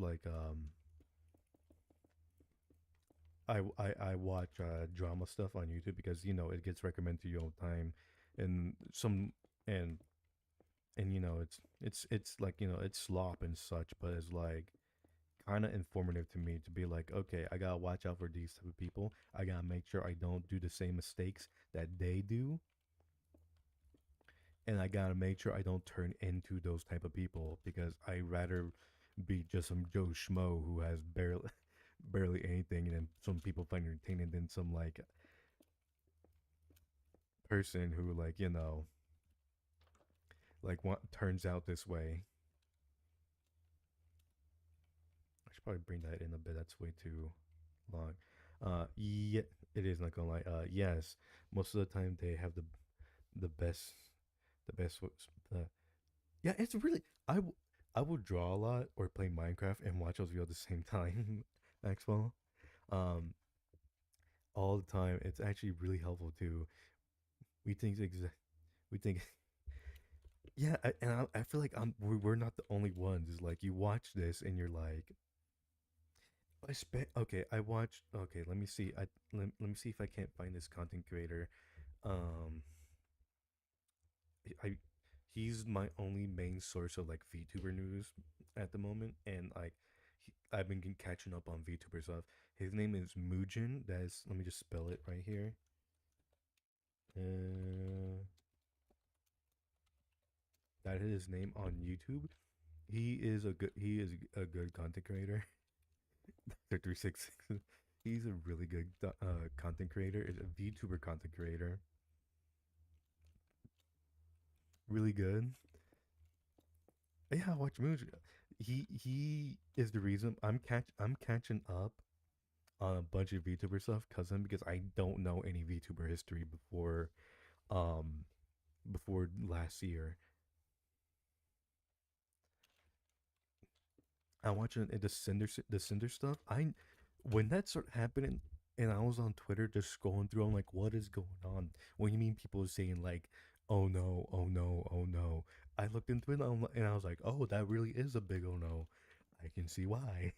I watch drama stuff on YouTube because it gets recommended to you all the time, and some and it's like it's slop and such, but it's like kind of informative to me to be like, okay, I gotta watch out for these type of people. I gotta make sure I don't do the same mistakes that they do, and I gotta make sure I don't turn into those type of people because I rather be just some Joe Schmo who has barely anything, and then some people find entertaining than some like person who like what turns out this way. I should probably bring that in a bit. That's way too long. Yeah, it is not gonna lie. Yes, most of the time they have the best, the best. Yeah, it's really. I will draw a lot or play Minecraft and watch those videos at the same time, Maxwell. Um, all the time. It's actually really helpful too. We think we think yeah, and I feel like we're not the only ones. It's like you watch this and you're like, okay, I watched. Okay, let me see. Let me see if I can't find this content creator. Um, I he's my only main source of like VTuber news at the moment, and like I've been catching up on VTuber stuff. His name is Mujin. That's Let me just spell it right here. Uh, that is his name on YouTube. He is a good content creator. The 366. He's a really good content creator. Is a VTuber content creator. Really good. Yeah, watch movies. He is the reason I'm catching up on a bunch of VTuber stuff because I don't know any VTuber history um before last year. I watching the Cinder stuff. I When that started happening, and I was on Twitter just scrolling through. I'm like, what is going on? What do you mean people are saying like, oh no, oh no, oh no? I looked into it and I was like, oh, that really is a big oh no. I can see why.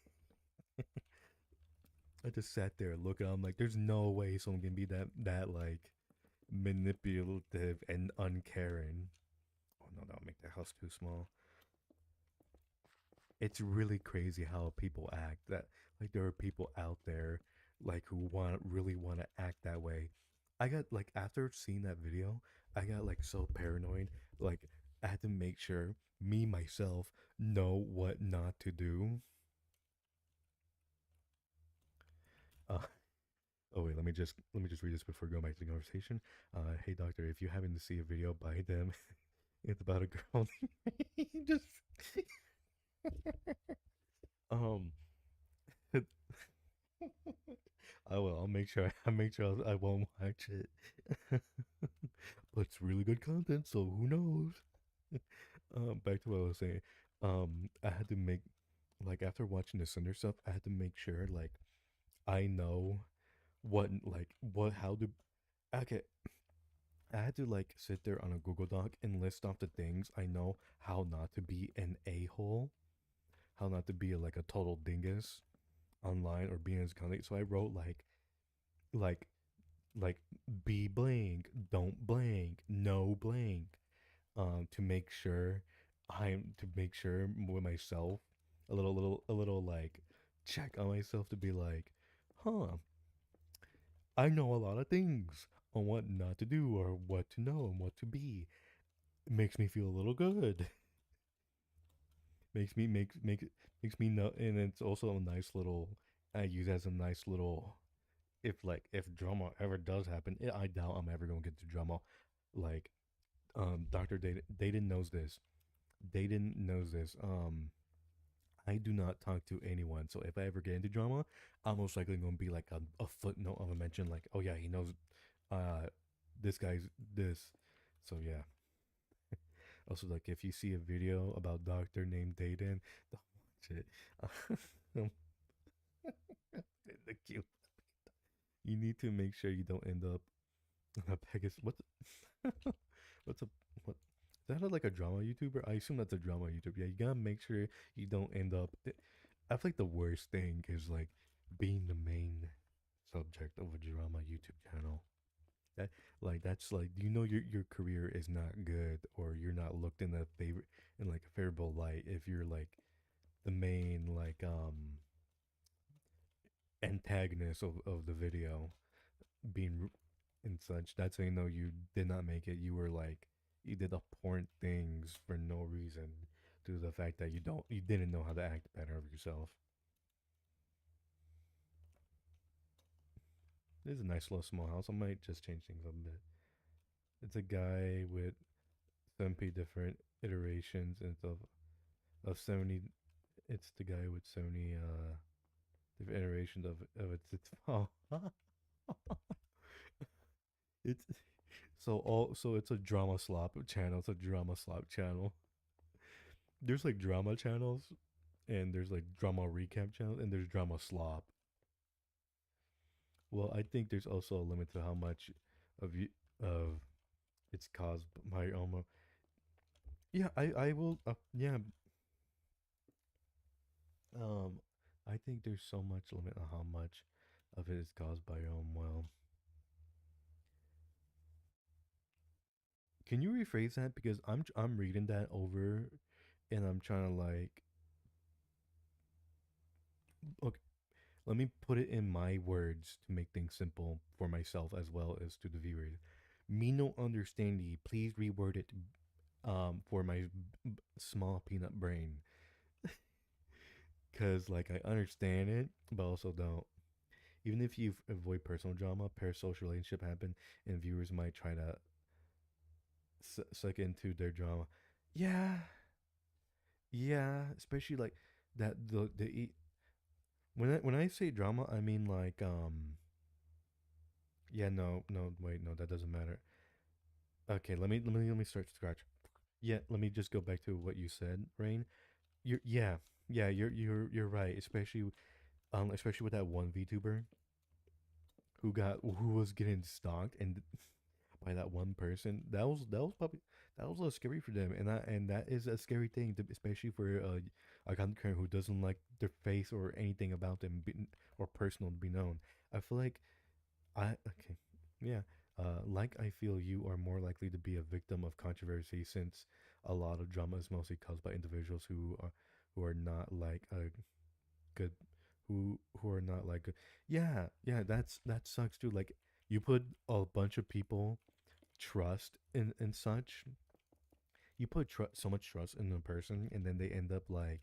I just sat there looking. I'm like, there's no way someone can be that like. manipulative and uncaring. Oh no, that'll make the house too small. It's really crazy how people act. That like there are people out there like who want really want to act that way. I got like after seeing that video, I got like so paranoid. Like I had to make sure me myself know what not to do. Uh, oh wait, let me just read this before going back to the conversation. Hey doctor, if you happen to see a video by them, it's about a girl. just um I will. I'll make sure. I'll make sure I won't watch it. But it's really good content, so who knows? Back to what I was saying. I had to make like after watching the Cinder stuff, I had to make sure like I know what how to. Okay, I had to like sit there on a Google Doc and list off the things I know how not to be an a hole, how not to be like a total dingus online or being as content. So I wrote like like be blank, don't blank, no blank. To make sure to make sure with myself a little like check on myself to be like, huh, I know a lot of things on what not to do or what to know and what to be. It makes me feel a little good. Makes me know, and it's also a nice little. I use it as a nice little if drama ever does happen, I doubt I'm ever gonna get to drama. Like Doctor Dayton knows this. Dayton knows this. I do not talk to anyone, so if I ever get into drama, I'm most likely gonna be like a footnote of a mention, like, oh yeah, he knows, uh, this guy's this. So yeah. Also, like if you see a video about doctor named Dayton, don't watch it. The cute. You need to make sure you don't end up Pegasus. What's what's a what? Is that like a drama YouTuber? I assume that's a drama YouTuber. Yeah, you gotta make sure you don't end up. I feel like the worst thing is like being the main subject of a drama YouTube channel. That that's like you know your career is not good or you're not looked in a favor in like a favorable light if you're like the main antagonist of the video being and such. That's how you know you did not make it. You were like you did abhorrent things for no reason due to the fact that you didn't know how to act better of yourself. This is a nice little small house. I might just change things up a bit. It's a guy with 70 different iterations and of 70. It's the guy with 70 different iterations of it's oh it's so it's a drama slop channel. It's a drama slop channel. There's like drama channels and there's like drama recap channels and there's drama slop. Well, I think there's also a limit to how much of you of it's caused by Oma. Yeah, I will. Yeah, um, I think there's so much limit on how much of it is caused by your own. Well, can you rephrase that because I'm reading that over, and I'm trying to like okay. Let me put it in my words to make things simple for myself as well as to the viewers. Me no understanding. Please reword it for my small peanut brain because like I understand it but also don't. Even if you avoid personal drama, parasocial relationship happen and viewers might try to suck into their drama. Yeah, yeah, especially like that when I say drama I mean like yeah, no, wait, no, that doesn't matter. Okay, let me start to scratch. Yeah, let me just go back to what you said, Rain. Yeah, yeah, you're right, especially with that one VTuber who was getting stalked and by that one person. That was probably that was a little scary for them, and that is a scary thing, especially for a content creator who doesn't like their face or anything about them or personal to be known. I feel like I okay, yeah. Like I feel you are more likely to be a victim of controversy since a lot of drama is mostly caused by individuals who are not like a good who are not like yeah, yeah, that sucks too. Like you put a bunch of people trust in such, you put so much trust in a person, and then they end up like,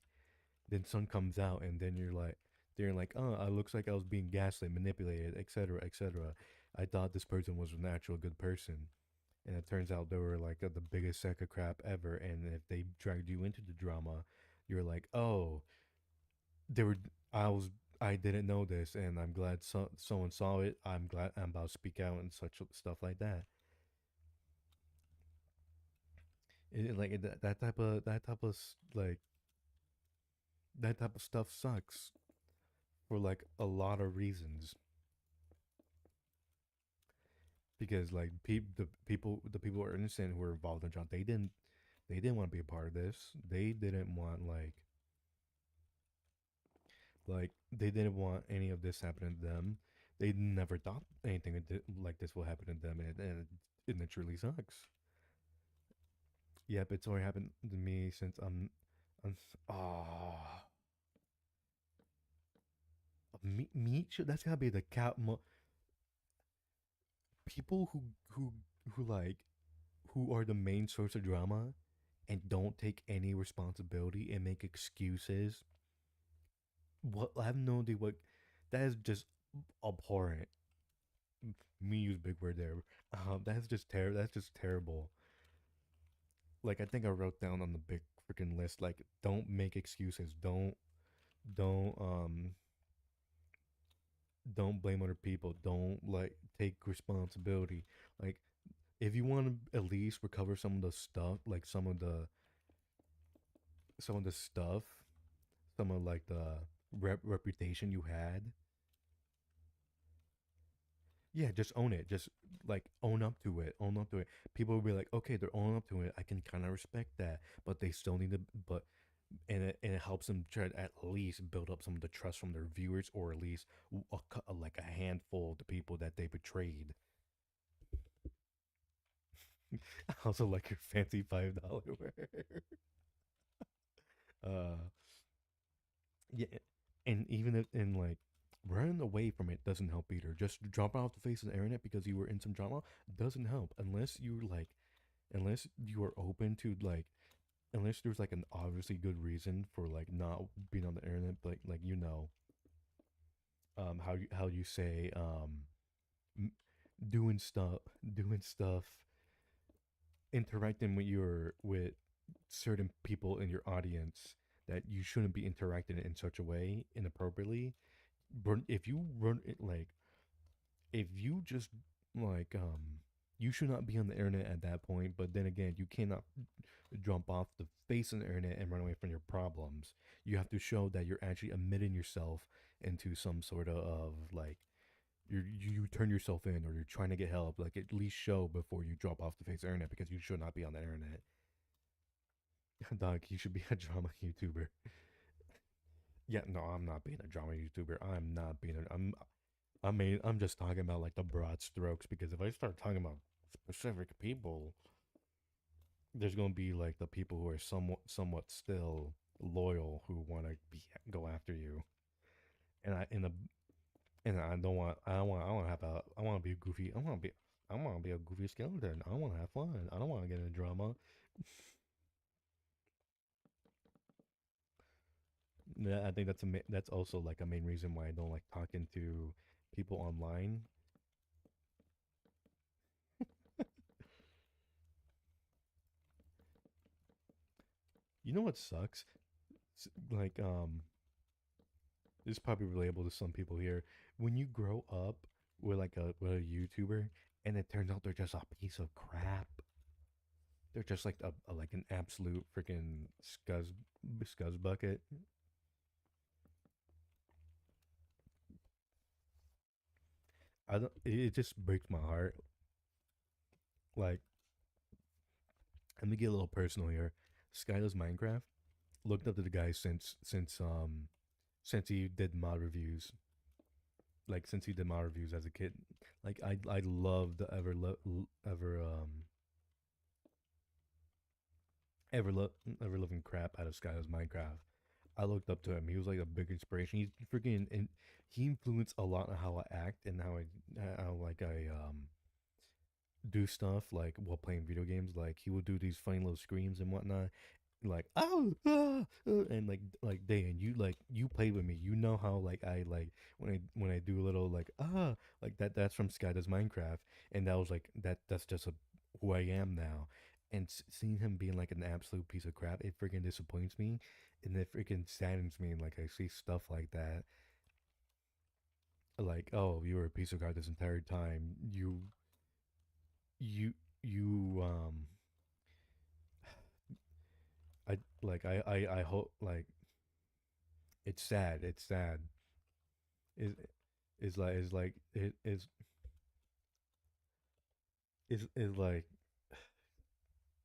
then sun comes out, and then they're like, oh, it looks like I was being gaslit, manipulated, etc., etc. I thought this person was an actual good person, and it turns out they were like the biggest sack of crap ever. And if they dragged you into the drama, you're like, oh, they were. I was. I didn't know this, and I'm glad someone saw it. I'm glad I'm about to speak out and such stuff like that. Like that type of stuff sucks for like a lot of reasons, because like the people who are innocent who were involved in John, they didn't want to be a part of this. They didn't want they didn't want any of this happening to them. They never thought anything like this will happen to them, and it truly sucks. Yep, it's only happened to me since I'm ah me that's gotta be the people who like who are the main source of drama and don't take any responsibility and make excuses. What, I have no idea what, that is just abhorrent. Me use big word there. That's just terrible. That's just terrible. Like I think I wrote down on the big freaking list, like don't make excuses. Don't don't blame other people. Don't like take responsibility. Like if you want to at least recover some of the stuff, like some of the stuff, some of like the reputation you had, yeah, just own it. Just like own up to it. Own up to it. People will be like, okay, they're owning up to it. I can kind of respect that, but they still need to. But and it helps them try to at least build up some of the trust from their viewers, or at least like a handful of the people that they betrayed. I also like your fancy $5 wear. uh, yeah, and even if and like running away from it doesn't help either. Just dropping off the face of the internet because you were in some drama doesn't help unless you like, unless you are open to like, unless there's like an obviously good reason for like not being on the internet, like how you say m- doing stuff, interacting with certain people in your audience that you shouldn't be interacting in such a way inappropriately. If you run it like, if you just like you should not be on the internet at that point. But then again, you cannot jump off the face of the internet and run away from your problems. You have to show that you're actually admitting yourself into some sort of like, you turn yourself in, or you're trying to get help. Like at least show before you drop off the face of the internet, because you should not be on the internet. Dog, you should be a drama YouTuber. Yeah, no, I'm not being a drama YouTuber. I'm not being a, I mean, I'm just talking about like the broad strokes, because if I start talking about specific people, there's gonna be like the people who are somewhat still loyal, who want to be go after you, and I don't want, I want to have a, I want to be a goofy, I want to be a goofy skeleton. I want to have fun. I don't want to get in drama. Yeah, I think that's also like a main reason why I don't like talking to people online. You know what sucks? Like this is probably relatable to some people here. When you grow up with a YouTuber, and it turns out they're just a piece of crap. They're just like a like an absolute freaking scuzz bucket. I don't. It just breaks my heart. Like, let me get a little personal here. Skyla's Minecraft. Looked up to the guy since he did mod reviews. like since he did my reviews as a kid. Like I love the ever lo- ever loving crap out of Sky's Minecraft. I looked up to him. He was like a big inspiration. He's freaking and he influenced a lot on how I act and how like I do stuff like while playing video games. Like he would do these funny little screams and whatnot, like and like Dan, you play with me. You know how like I like when I do a little like like that. That's from Sky Does Minecraft, and that was like that's just who I am now. And seeing him being like an absolute piece of crap, it freaking disappoints me, and it freaking saddens me. Like I see stuff like that, like oh, you were a piece of crap this entire time. You you. I hope like it's sad. It's sad. Is is like it is like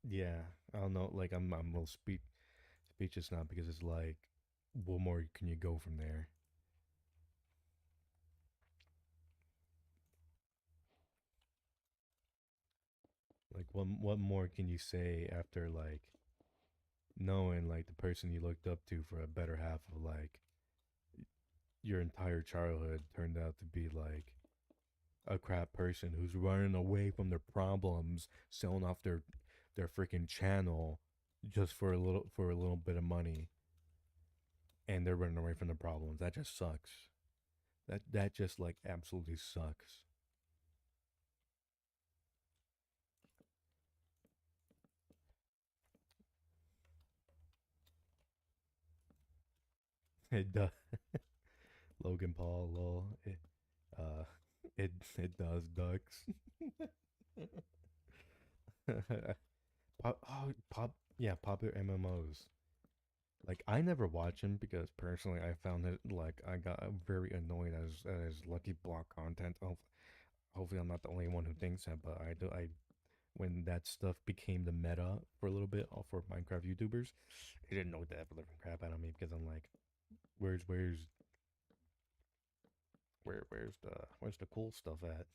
yeah. I don't know. Like I'm a little speechless now because it's like what more can you go from there? Like what more can you say after like knowing like the person you looked up to for a better half of like your entire childhood turned out to be like a crap person who's running away from their problems, selling off their freaking channel just for a little bit of money, and they're running away from the problems. That just sucks. That just like absolutely sucks. It does. Logan Paul, lol. Uh, it does ducks. Yeah, popular MMOs. Like I never watch him because personally I found it like I got very annoyed as Lucky Block content. Hopefully I'm not the only one who thinks that, but I when that stuff became the meta for a little bit for Minecraft YouTubers, it didn't know that for living crap out of me because I'm like, where's where's the cool stuff at?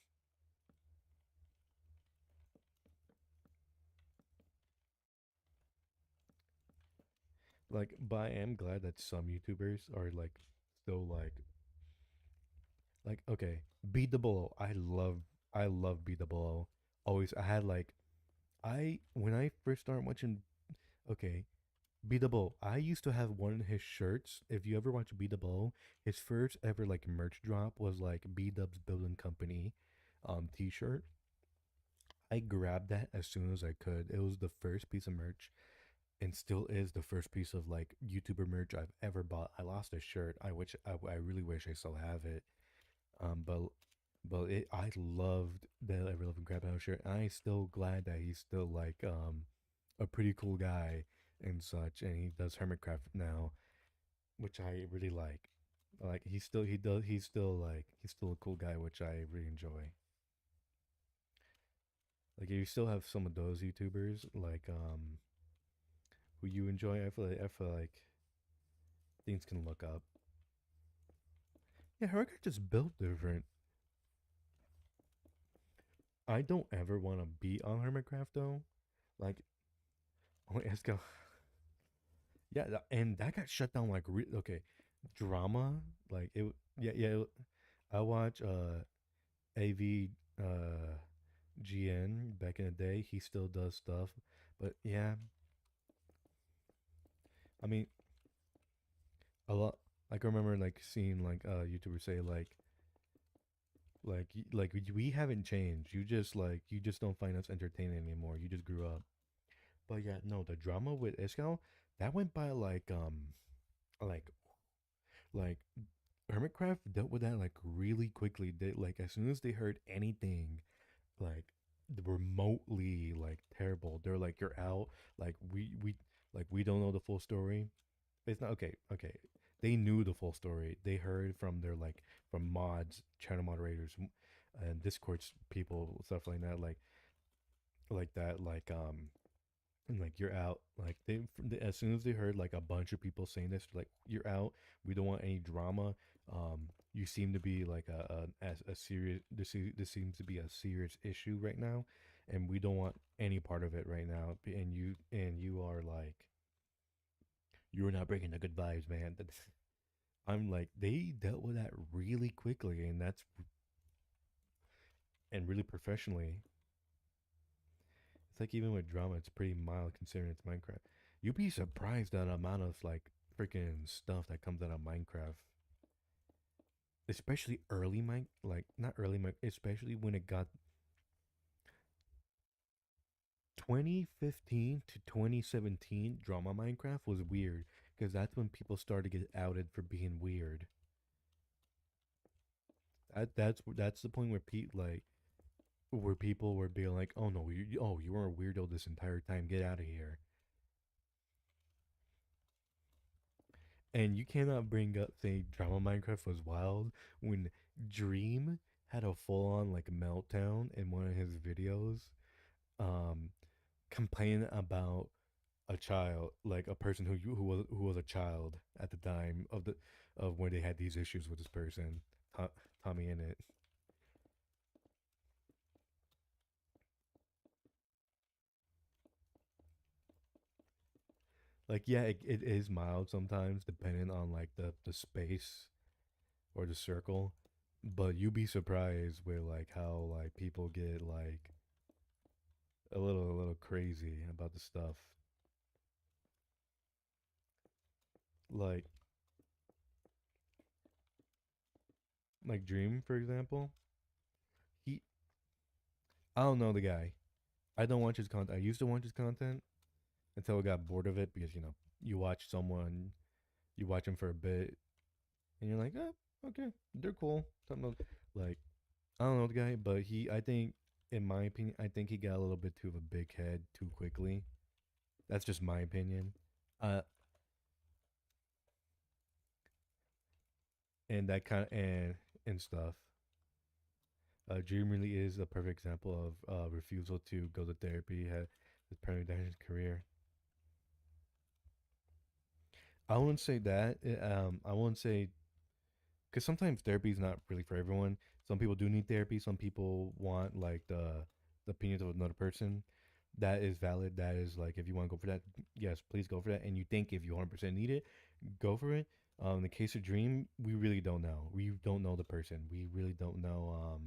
Like, but I am glad that some YouTubers are like still like okay, Beat the Below. I love Beat the Below. Always I had like I when I first started watching okay, B Double. I used to have one of his shirts. If you ever watch B Double, his first ever like merch drop was like B Dub's Building Company t-shirt. I grabbed that as soon as I could. It was the first piece of merch and still is the first piece of like YouTuber merch I've ever bought. I lost a shirt. I really wish I still have it. But I loved the Ever Loving Crab House shirt. I still glad that he's still like a pretty cool guy and such, and he does hermitcraft now, which I really like. Like he's still a cool guy, which I really enjoy. Like you still have some of those YouTubers like who you enjoy. I feel like things can look up. Yeah, hermitcraft just built different. I don't ever want to be on hermitcraft though. Like, oh, let's go. Yeah, and that got shut down like okay, drama like it. Yeah. I watch AV GN back in the day. He still does stuff, but yeah, I mean a lot. Like I remember like seeing like YouTubers say like we haven't changed. You just don't find us entertaining anymore. You just grew up. But yeah, no, the drama with Iskall that went by like like Hermitcraft dealt with that like really quickly. They like as soon as they heard anything like remotely like terrible, they're like, "You're out." Like we don't know the full story. It's not okay. Okay, they knew the full story. They heard from their like from mods, channel moderators, and Discord people, stuff like that. Like that. And like you're out. Like as soon as they heard like a bunch of people saying this, like you're out. We don't want any drama. you seem to be like a serious this seems to be a serious issue right now, and we don't want any part of it right now. And you are like you're not bringing the good vibes, man. I'm like they dealt with that really quickly, and really professionally. It's like even with drama, it's pretty mild considering it's Minecraft. You'd be surprised at the amount of like freaking stuff that comes out of Minecraft, especially early Mine, like not early Mine, especially when it got 2015 to 2017. Drama Minecraft was weird because that's when people started to get outed for being weird. That's the point where where people were being like, "Oh no, you were a weirdo this entire time. Get out of here." And you cannot bring up saying drama Minecraft was wild when Dream had a full on like meltdown in one of his videos, um, complaining about a child, like a person who was a child at the time of when they had these issues with this person, Tommy in it. Like yeah, it is mild sometimes depending on like the space or the circle, but you'd be surprised with like how like people get like a little crazy about the stuff. Like Dream, for example. He I don't know the guy. I don't watch his content. I used to watch his content until I got bored of it because you watch someone, you watch them for a bit, and you're like, okay, they're cool. Something like I don't know the guy, but I think, in my opinion, I think he got a little bit too of a big head too quickly. That's just my opinion. Uh, and that kind of and stuff. Dream really is a perfect example of refusal to go to therapy. Had his primary damage his career. I wouldn't say that. I wouldn't say because sometimes therapy is not really for everyone. Some people do need therapy. Some people want like the opinions of another person. That is valid. That is like if you want to go for that, yes, please go for that. And you think if you 100% need it, go for it. In the case of Dream, we really don't know. We don't know the person. We really don't know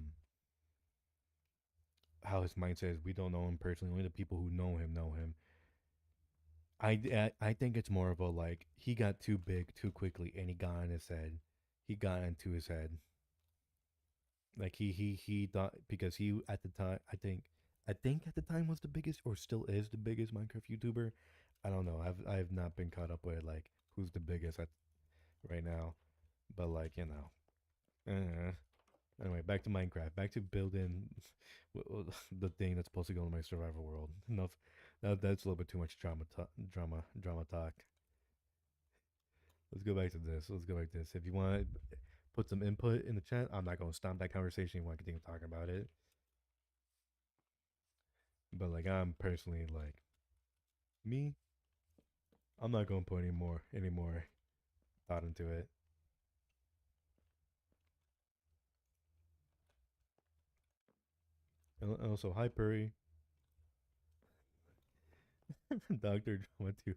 how his mindset is. We don't know him personally. Only the people who know him know him. I think it's more of a like he got too big too quickly and he got in his head. He got into his head. Like he thought because he at the time I think at the time was the biggest or still is the biggest Minecraft YouTuber. I don't know. I've not been caught up with like who's the biggest at right now, but like uh, anyway, back to Minecraft. Back to building the thing that's supposed to go in my survival world. Enough. That's a little bit too much drama talk. Let's go back to this. Let's go back to this. If you want to put some input in the chat, I'm not going to stop that conversation. You want to continue talking about it, but like I'm personally like me, I'm not going to put any more thought into it. And also, hi Puri, Doctor Drama too.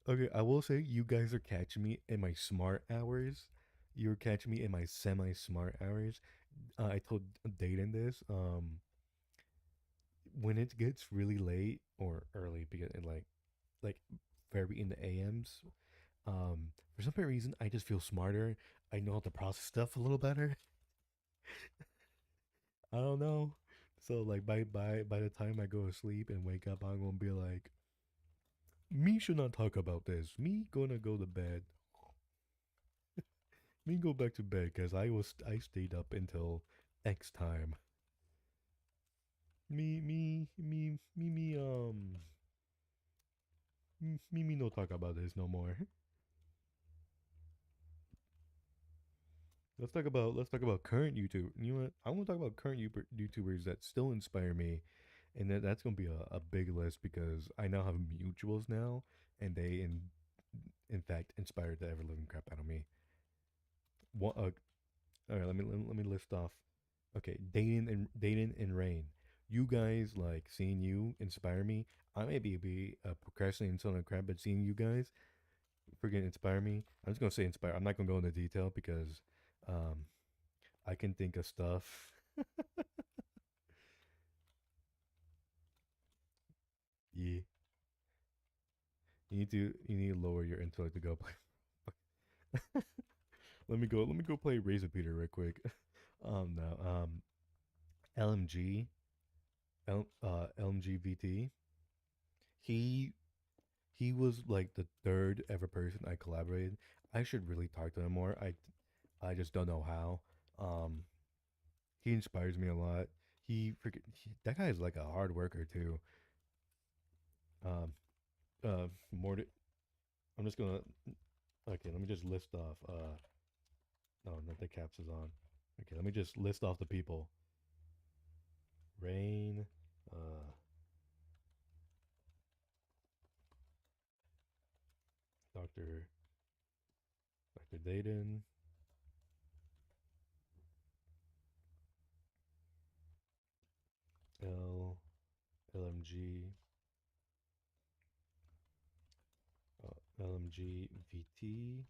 Okay, I will say you guys are catching me in my smart hours. You're catching me in my semi-smart hours. I told Dayton this. When it gets really late or early, because like very in the AMs, for some reason I just feel smarter. I know how to process stuff a little better. I don't know. So like by the time I go to sleep and wake up, I'm gonna be like, me should not talk about this. Me gonna go to bed. Me go back to bed because I stayed up until X time. Me no talk about this no more. Let's talk about current YouTube. You know what? I want to talk about current YouTubers that still inspire me, and that's gonna be a big list because I now have mutuals now, and they in fact inspired the ever living crap out of me. One, all right, let me list off. Okay, Dayton and Rain. You guys like seeing you inspire me. I may be procrastinating on the crap, but seeing you guys freaking inspire me. I'm just gonna say inspire. I'm not gonna go into detail because um I can think of stuff. Yeah, you need to lower your intellect to go play. Let me go play Razor Peter real quick. No. LMG LMG VT. He he was like the third ever person I collaborated. I should really talk to him more. I just don't know how. Um, he inspires me a lot. That guy is like a hard worker too. Um, more. I'm just gonna. Okay, let me just list off. No, not the caps is on. Okay, let me just list off the people. Rain, Doctor Doctor Dayton, L LMG, LMG VT,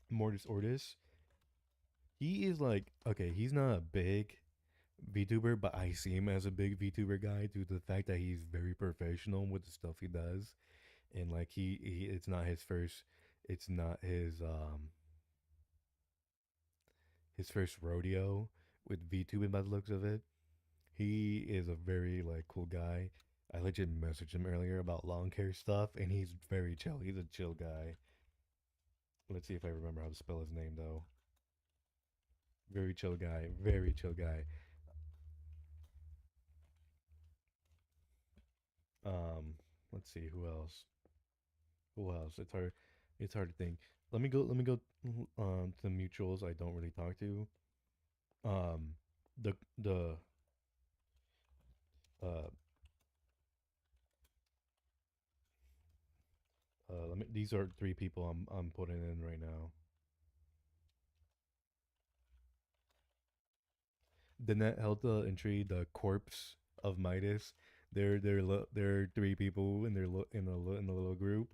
Mortis Ortis. He is like okay. He's not a big VTuber, but I see him as a big VTuber guy due to the fact that he's very professional with the stuff he does, and like he it's not his first, it's not his first rodeo with VTubing by the looks of it. He is a very like cool guy. I legit messaged him earlier about lawn care stuff, and he's very chill. He's a chill guy. Let's see if I remember how to spell his name though. Very chill guy. Very chill guy. Um, let's see who else. Who else? It's hard. It's hard to think. Let me go. To mutuals I don't really talk to. Um, the uh let me. These are three people I'm putting in right now. The net held the entry, the corpse of Midas. They're three people in in the little group.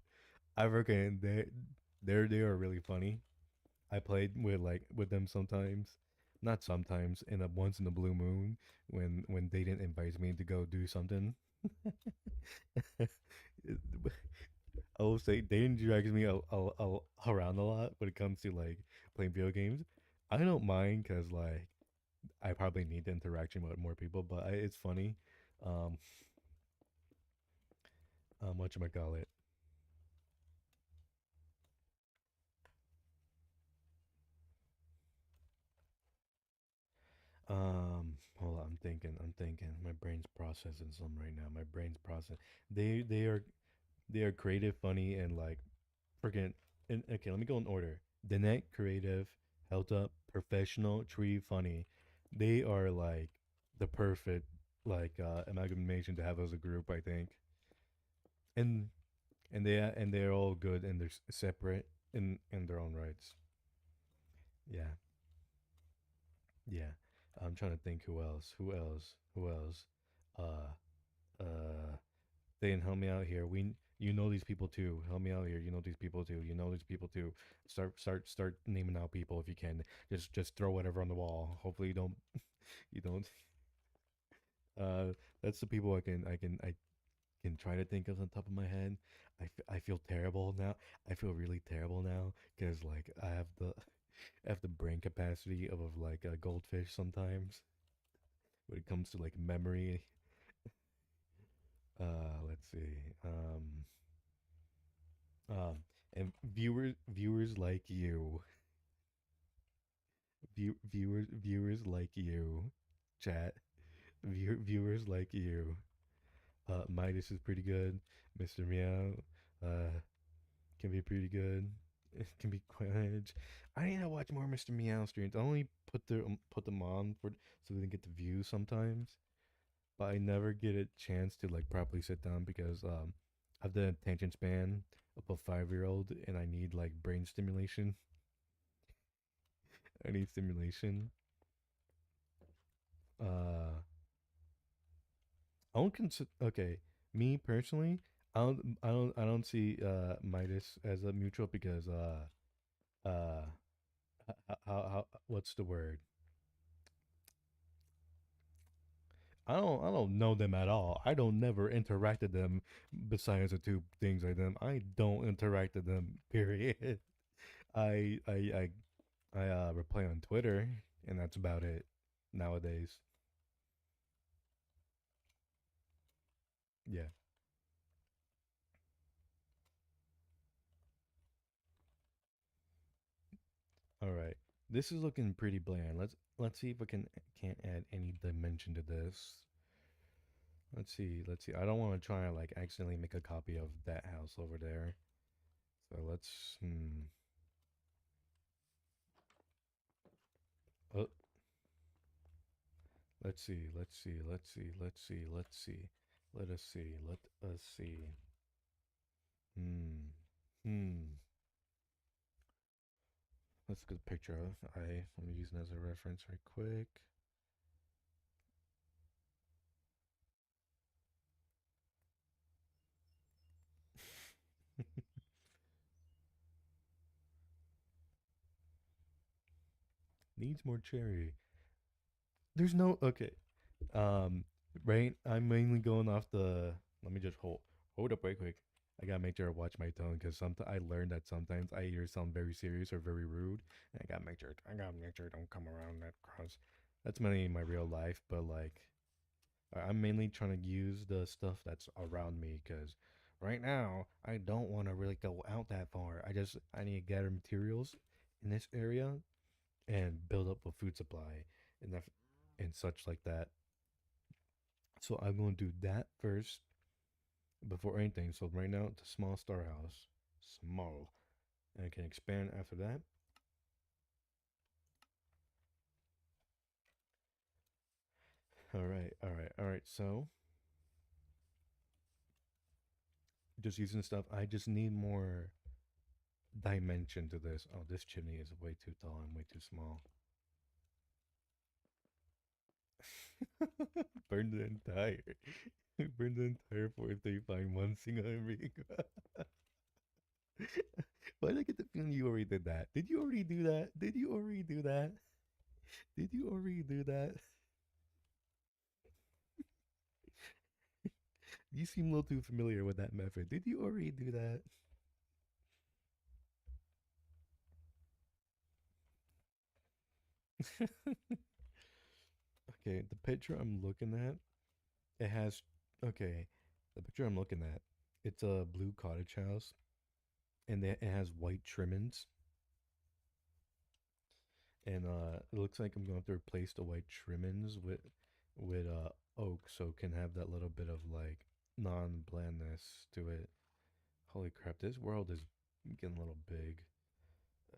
I reckon they are really funny. I played with them sometimes, not sometimes, in a once in a blue moon when they didn't invite me to go do something. I will say Dayton drags me around a lot when it comes to like playing video games. I don't mind because like I probably need the interaction with more people, but it's funny. Um, what you call it? Hold on, I'm thinking. I'm thinking. My brain's processing some right now. My brain's processing. They are they are creative, funny, and like freaking. And okay, let me go in order. Danette, creative, held up, professional, tree, funny. They are like the perfect like amalgamation to have as a group, I think. And they're all good and they're separate in their own rights. Yeah, yeah. I'm trying to think who else. Who else? Who else? Uh, they can help me out here. You know these people too. Help me out here. You know these people too. You know these people too. Start naming out people if you can. Just throw whatever on the wall. Hopefully you don't. Uh, that's the people I can try to think of on top of my head. I feel terrible now. I feel really terrible now because like I have the brain capacity of like a goldfish sometimes when it comes to like memory. Let's see. Um, and viewers like you, viewers like you, chat. Viewers like you. Midas is pretty good. Mr. Meow, uh, can be pretty good. It can be quite edge. I need to watch more Mr. Meow streams. I only put them on for so they can get the views sometimes, but I never get a chance to like properly sit down because I have the attention span of a 5-year-old, and I need like brain stimulation. I need stimulation. Uh, I don't consider. Okay, me personally, I don't see Midas as a mutual because uh, what's the word? I don't know them at all. I don't never interacted them besides the two things I them. I don't interact with them. Period. I I I I reply on Twitter and that's about it nowadays. Yeah. All right. This is looking pretty bland. Let's see if we can't add any dimension to this. Let's see. Let's see. I don't want to try and like accidentally make a copy of that house over there. So let's oh, let's see. Let's see. Let's see. Let's see. Let's see. Let us see. Let us see. Hmm. Hmm. Let's get a picture of I'm using as a reference right quick. Needs more cherry. There's no okay. Um, right. I'm mainly going off the. Let me just hold up right quick. I gotta make sure I watch my tone because sometimes I learned that sometimes I either sound very serious or very rude. And I gotta make sure I don't come around that cross. That's mainly my real life, but like I'm mainly trying to use the stuff that's around me because right now I don't want to really go out that far. I need to gather materials in this area and build up a food supply and that and such like that. So I'm going to do that first before anything. So right now it's a small star house, small, and I can expand after that. All right, all right, all right. So just using stuff. I just need more dimension to this. Oh, this chimney is way too tall and way too small. Burn the entire, burn the entire forest till you find one single ring. Why did I get the feeling you already did that? Did you already do that? Did you already do that? Did you already do that? You seem a little too familiar with that method. Did you already do that? Okay, the picture I'm looking at, it has okay, the picture I'm looking at, it's a blue cottage house and it has white trimmings and it looks like I'm going to replace the white trimmings with oak so it can have that little bit of like non-blandness to it. Holy crap, this world is getting a little big.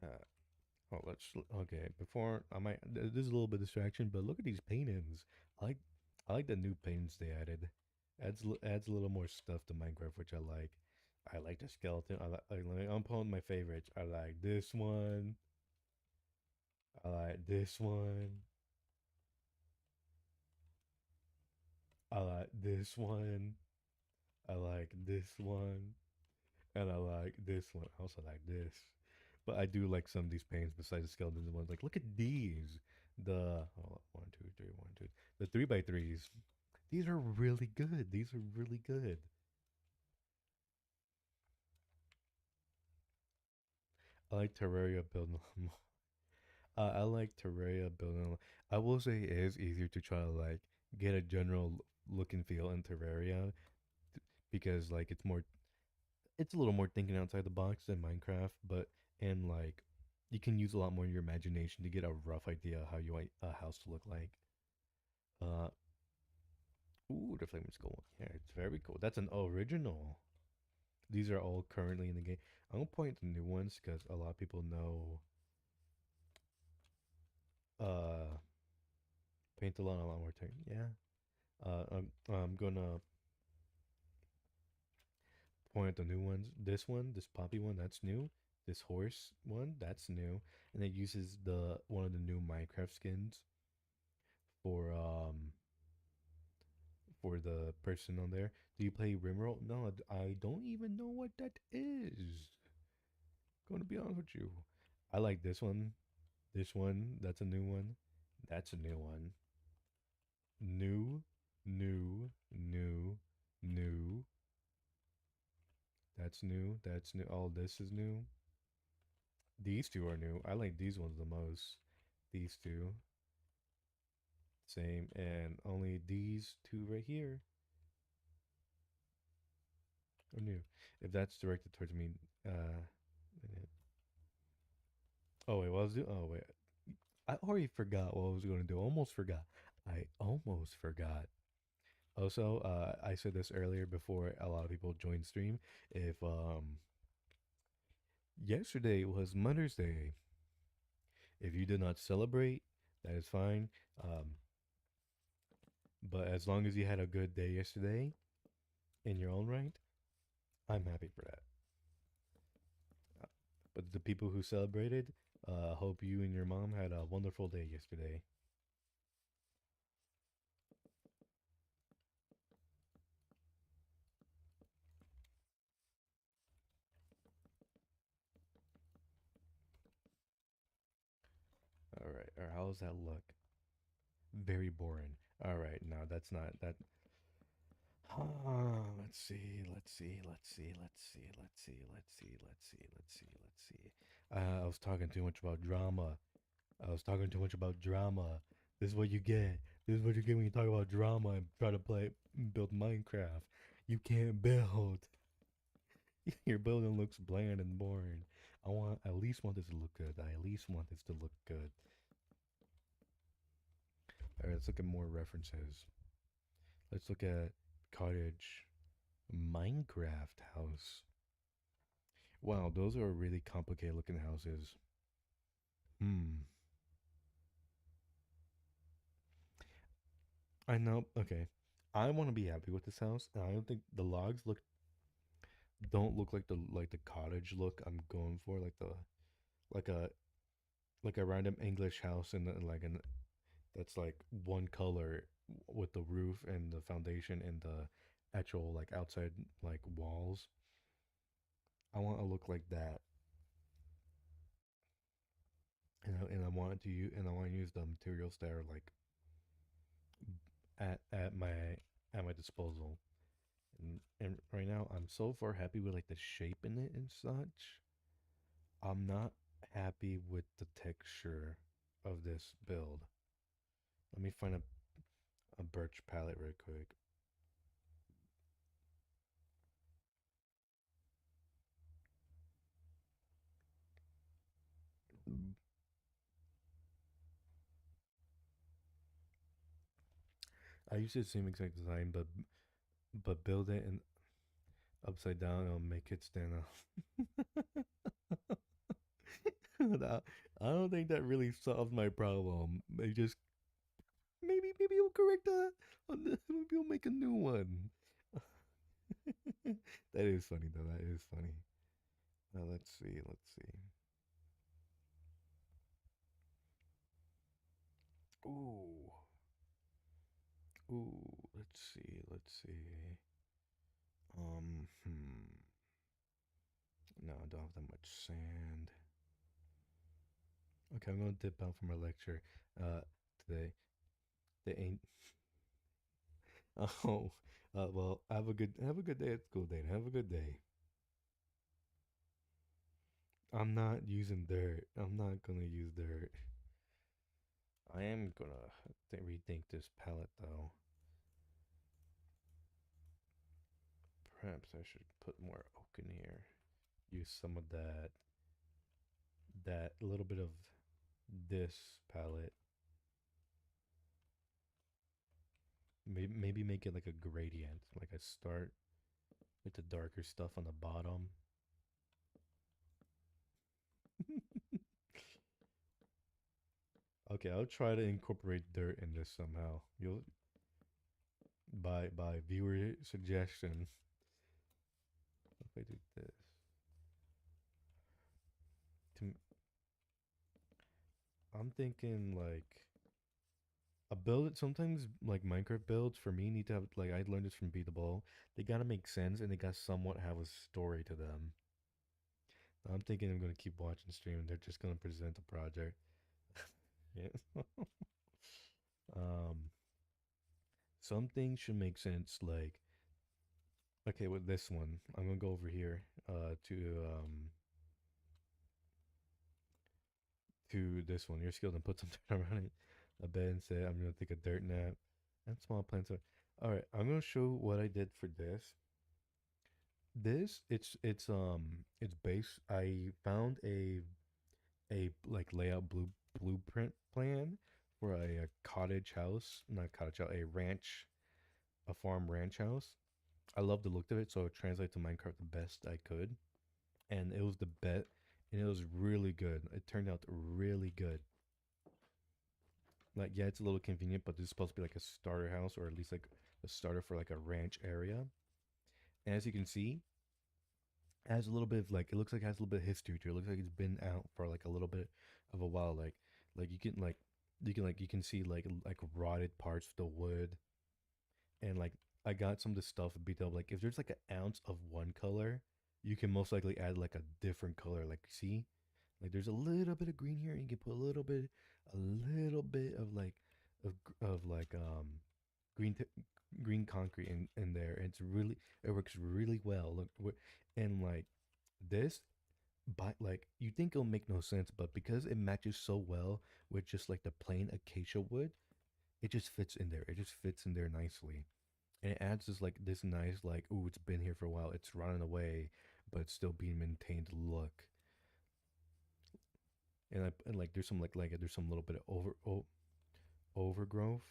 Uh, oh, okay. Before I might, this is a little bit of distraction, but look at these paintings. I like, I like the new paintings they added. Adds a little more stuff to Minecraft, which I like. I like the skeleton. I'm pulling my favorites. I like this one. I like this one. I like this one. I like this one. And I like this one. I also like this. But I do like some of these paints besides the skeletons ones. Like, look at these. The oh, one, two, three, one, two. The 3x3s. These are really good. These are really good. I like Terraria building. I like Terraria building. I will say it is easier to try to like get a general look and feel in Terraria because like it's a little more thinking outside the box than Minecraft, but and like you can use a lot more of your imagination to get a rough idea of how you want a house to look like. Uh, ooh, the flame skull. Yeah, it's very cool. That's an original. These are all currently in the game. I'm gonna point to new ones because a lot of people know uh paint a lot more time. Yeah. I'm gonna point at the new ones. This one, this poppy one, that's new. This horse one, that's new, and it uses the one of the new Minecraft skins for for the person on there. Do you play Rimworld? No, I don't even know what that is. Going to be honest with you, I like this one. This one, that's a new one. That's a new one. New, new, new, new. That's new. That's new. All this is new. These two are new. I like these ones the most. These two. Same. And only these two right here are new. If that's directed towards me, uh, oh wait, what was doing? Oh wait, I already forgot what I was going to do. Almost forgot. I almost forgot. Also, I said this earlier before a lot of people joined stream. If yesterday was Mother's Day, if you did not celebrate, that is fine. Um, but as long as you had a good day yesterday in your own right, I'm happy for that. Uh, But the people who celebrated, hope you and your mom had a wonderful day yesterday. All right. Or how does that look? Very boring. All right. No, that's not that. Let's see. Let's see. Let's see. Let's see. Let's see. Let's see. Let's see. Let's see. Let's see. I was talking too much about drama. I was talking too much about drama. This is what you get. This is what you get when you talk about drama and try to play build Minecraft. You can't build. Your building looks bland and boring. I want at least want this to look good. I at least want this to look good. All right, let's look at more references. Let's look at cottage Minecraft house. Wow, those are really complicated looking houses. Hmm. I know. Okay. I want to be happy with this house, and I don't think the logs don't look like the cottage look I'm going for, like a like a random English house and like an that's like one color with the roof and the foundation and the actual like outside like walls. I want to look like that, and I want to use and I want to use the materials that are like at my disposal. And right now I'm so far happy with like the shape in it and such. I'm not happy with the texture of this build. Let me find a birch palette real quick. I use the same exact design, but build it in upside down. I'll make it stand out. I don't think that really solves my problem. Maybe just maybe you'll correct that. Maybe you'll make a new one. That is funny though. That is funny. Now let's see. Let's see. Ooh. Ooh. Let's see. Let's see. Hmm. No, I don't have that much sand. Okay, I'm gonna dip out from my lecture uh today. They ain't oh well have a good day at school, Dana. Have a good day. I'm not using dirt. I'm not gonna use dirt. I am gonna rethink this palette though. Perhaps I should put more oak in here. Use some of that a little bit of this palette. Maybe make it like a gradient, like I start with the darker stuff on the bottom. Okay, I'll try to incorporate dirt in this somehow. You'll by viewer suggestion. if I do this? To, I'm thinking like a build. Sometimes like Minecraft builds for me need to have like I learned this from Beatable. They gotta make sense and they gotta somewhat have a story to them. I'm thinking I'm gonna keep watching stream. They're just gonna present the project. Yeah. um, some things should make sense. Like okay, with this one, I'm gonna go over here. To this one. You're skilled and put some dirt around it. A bed and say I'm gonna take a dirt nap. And small plants are. All right, I'm gonna show what I did for this. It's base. I found a like layout blueprint plan for a cottage house, not cottage house, a ranch, a farm ranch house. I love the look of it, so it translated to Minecraft the best I could, and it was the bet, and it was really good. It turned out really good. Like yeah, it's a little convenient, but this is supposed to be like a starter house or at least like a starter for like a ranch area. And as you can see, it has a little bit of like it looks like it has a little bit of history to it. It looks like it's been out for like a little bit of a while. Like you can see like rotted parts of the wood and like I got some of the stuff beat up. Like if there's like an ounce of one color, you can most likely add like a different color. Like see, like there's a little bit of green here, and you can put a little bit of like green green concrete in there. It's really it works really well. And like this, but like you think it'll make no sense, but because it matches so well with just like the plain acacia wood, it just fits in there. It just fits in there nicely, and it adds this nice like ooh, it's been here for a while. It's running away, but it's still being maintained look. And like there's some there's some little bit of overgrowth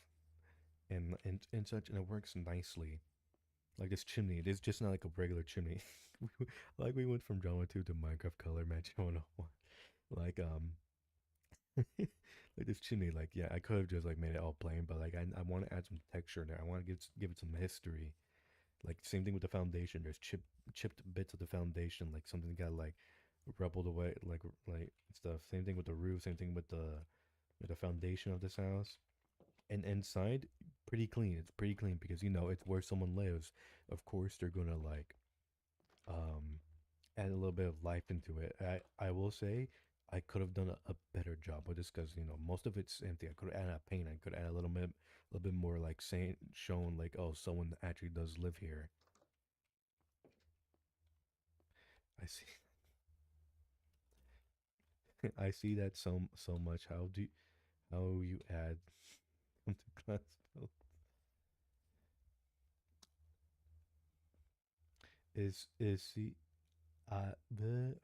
and such, and it works nicely. Like this chimney, it is just not like a regular chimney. Like we went from drama 2 to Minecraft color matching 101. Like like this chimney, like yeah, I could have just like made it all plain, but like I want to add some texture in there. I want to give it some history. Like same thing with the foundation. There's chipped bits of the foundation, like something got like rubbled away, like stuff. Same thing with the roof. Same thing with the foundation of this house. And inside, pretty clean. It's pretty clean because you know it's where someone lives. Of course, they're gonna like um add a little bit of life into it. I will say I could have done a better job with this because you know most of it's empty. I could add a paint. I could add a little bit more like saying showing like oh someone actually does live here. I see. I see that so much. How you add something glass build is see the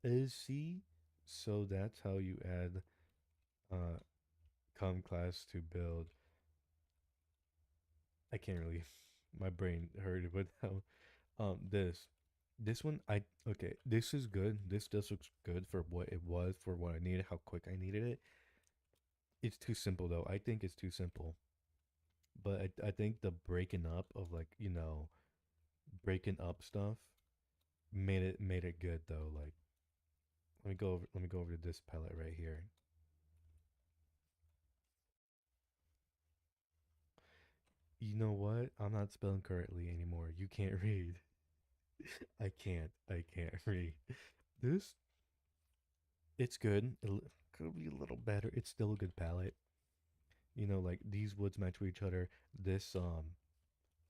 is see so that's how you add uh come class to build. I can't really my brain heard it, but how this one I okay, this is good. This does looks good for what it was, for what I needed, how quick I needed it. It's too simple though. I think it's too simple. But I think the breaking up of like, you know, breaking up stuff made it good though. Like let me go over to this palette right here. You know what? I'm not spelling correctly anymore. You can't read. I can't read. This it's good. Could be a little better. It's still a good palette. You know, like these woods match with each other. This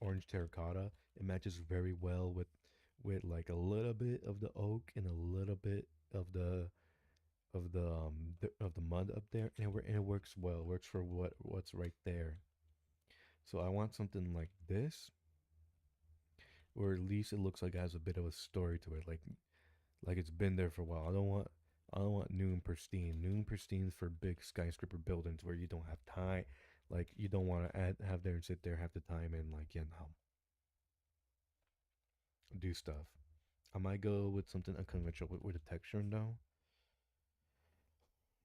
orange terracotta, it matches very well with like a little bit of the oak and a little bit of of the mud up there, and and it works well. It works for what's right there. So I want something like this, or at least it looks like it has a bit of a story to it, like it's been there for a while. I don't want new and pristine. New and pristine is for big skyscraper buildings where you don't have time. Like you don't want to have there and sit there half the time and like you know do stuff. I might go with something unconventional with a texture though.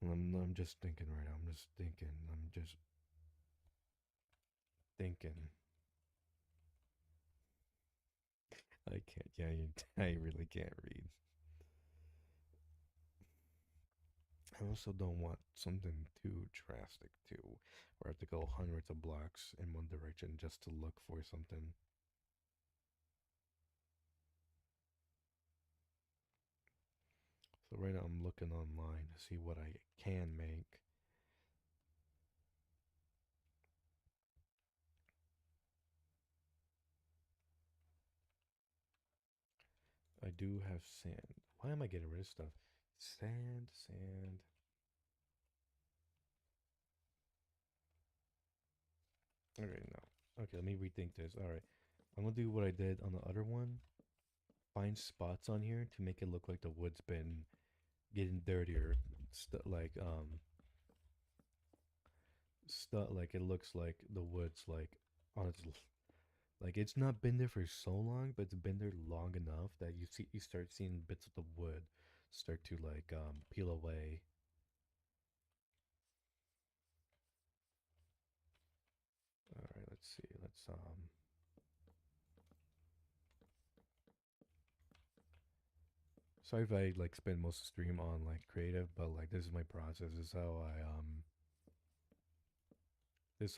I'm just thinking right now. I'm just thinking. I'm just thinking. I can't. Yeah, I really can't read. I also don't want something too drastic too, where I have to go hundreds of blocks in one direction just to look for something. So right now I'm looking online to see what I can make. I do have sand. Why am I getting rid of stuff? Sand, sand. Okay, no. Okay, let me rethink this. All right. I'm gonna do what I did on the other one. Find spots on here to make it look like the wood's been getting dirtier. Like it looks like the wood's like on its like it's not been there for so long, but it's been there long enough that you start seeing bits of the wood start to like peel away. All right, let's see. Let's sorry if I like spend most of the stream on like creative, but like this is my process. This is how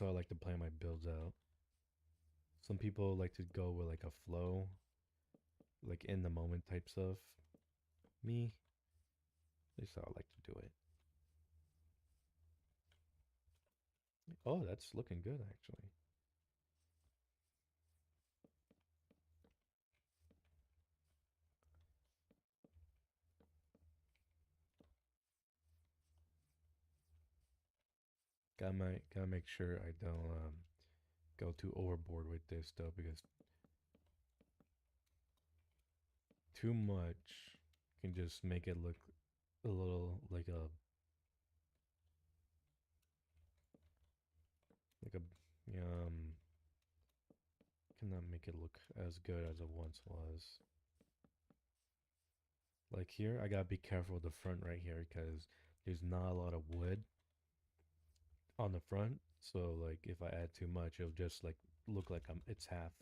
I like to plan my builds out. Some people like to go with like a flow, like in the moment type stuff. Me, this is how I like to do it. Oh, that's looking good actually. Gotta make sure I don't go too overboard with this though, because too much can just make it look a little like a cannot make it look as good as it once was. Like here, I gotta be careful with the front right here because there's not a lot of wood on the front. So like if I add too much, it'll just like look like it's half.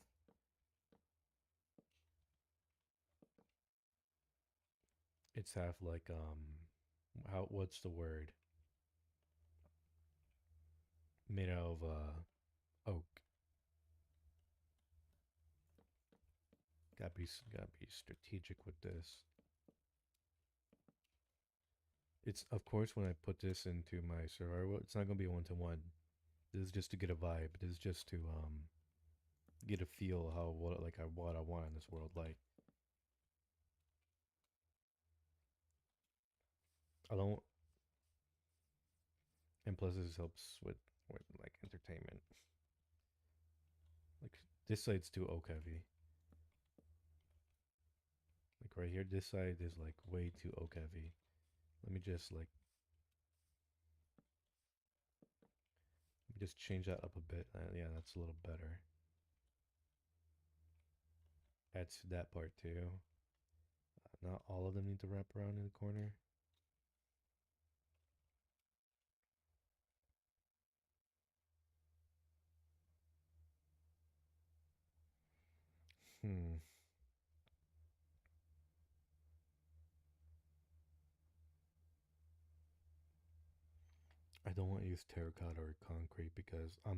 It's half like how what's the word? Made out of oak. Gotta be strategic with this. It's of course when I put this into my survival, it's not gonna be a 1-to-1. This is just to get a vibe. This is just to get a feel how what I want in this world. Like I don't, and plus this helps with like entertainment. Like this side's too oak heavy. Like right here, this side is like way too oak heavy. Let me just change that up a bit. Yeah, that's a little better. Add to that part too. Not all of them need to wrap around in the corner. Hmm. I don't want to use terracotta or concrete because I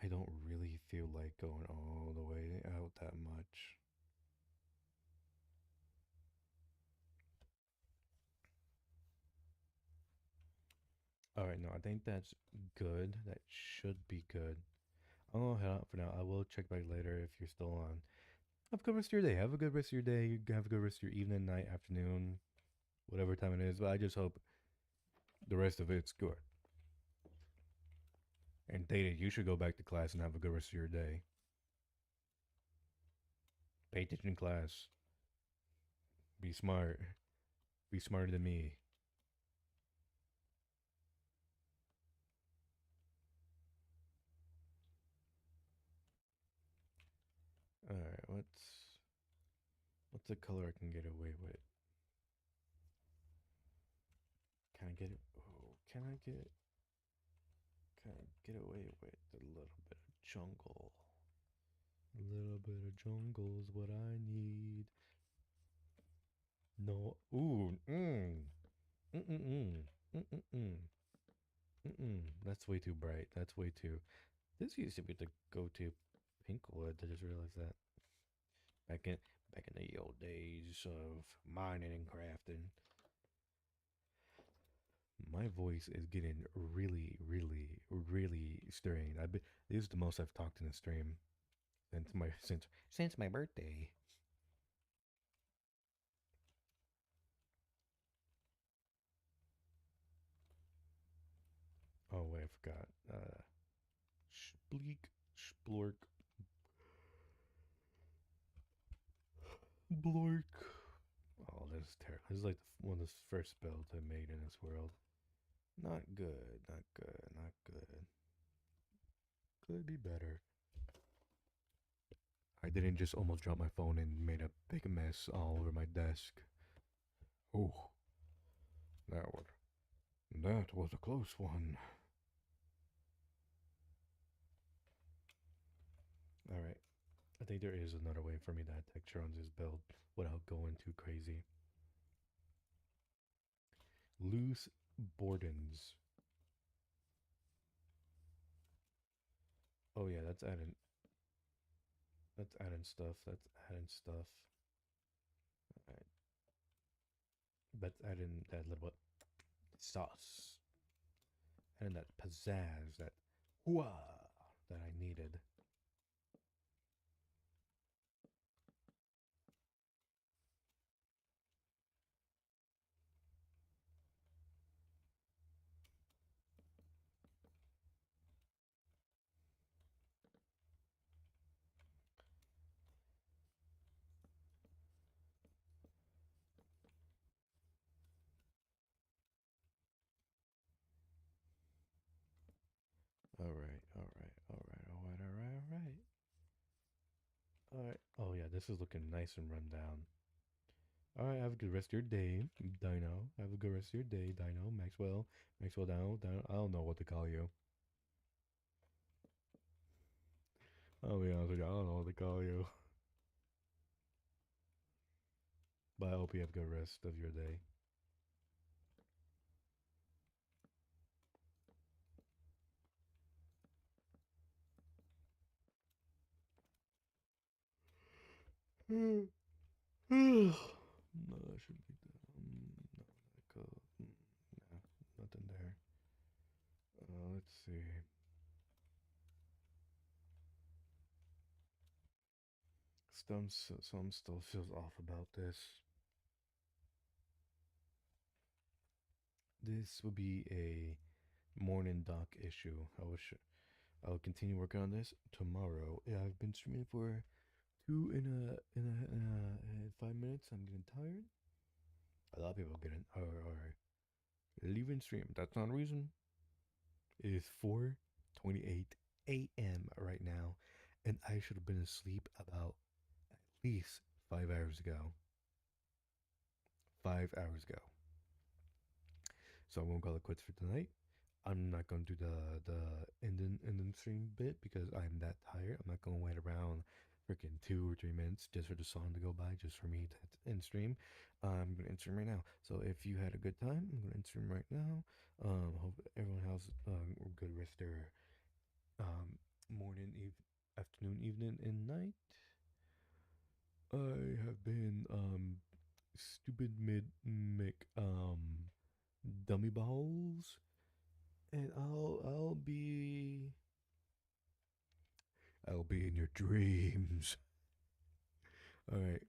don't really feel like going all the way out that much. All right, no, I think that's good. That should be good. I'm gonna head out for now. I will check back later if you're still on. Have a good rest of your day. Have a good rest of your day. Have a good rest of your evening, night, afternoon, whatever time it is. But I just hope the rest of it's good. And Data, you should go back to class and have a good rest of your day. Pay attention in class. Be smart. Be smarter than me. All right, what's a color I can get away with? Can I get it? Oh, can I get away with a little bit of jungle? A little bit of jungle's what I need. No. Ooh. Mm-mm-mm. Mm-mm-mm. Mm-mm. That's way too bright. That's way too. This used to be the go-to Pinkwood. I just realized that back in back in the old days of mining and crafting. My voice is getting really, really, really strained. This is the most I've talked in a stream since my birthday. Oh wait, I forgot. Spleek, splork, blork. Oh, this is terrible. This is like one of the first spells I made in this world. Not good. Not good. Not good. Could be better. I didn't just almost drop my phone and made a big mess all over my desk. Oh, that was that was a close one. All right. I think there is another way for me to add texture on this build without going too crazy. Loose Bordens. Oh yeah, that's adding. That's adding stuff. That's adding stuff. All right. That's adding that little bit sauce. And that pizzazz, that whoa that I needed. All right, all right, all right, all right, all right, all right. All right. Oh yeah, this is looking nice and run down. All right, have a good rest of your day, Dino. Have a good rest of your day, Dino. Maxwell, Maxwell, Dino, Dino. I don't know what to call you. I'll be honest with you, I don't know what to call you. But I hope you have a good rest of your day. No, I shouldn't make that. No, like, no, nothing there. Let's see. Some still feels off about this. This will be a morning doc issue. I'll continue working on this tomorrow. Yeah, I've been streaming for 5 minutes. I'm getting tired. A lot of people are leaving stream. That's not a reason. It is 4:28 a.m. right now, and I should have been asleep about at least 5 hours ago. 5 hours ago. So I'm gonna call it quits for tonight. I'm not gonna do the ending stream bit because I'm that tired. I'm not gonna wait around freaking 2 or 3 minutes just for the song to go by, just for me to end stream. I'm gonna end stream right now. So if you had a good time, I'm gonna end stream right now. Hope everyone has a good rest of their morning, afternoon, evening, and night. I have been stupid mid mick dummy balls, and I'll be in your dreams. All right.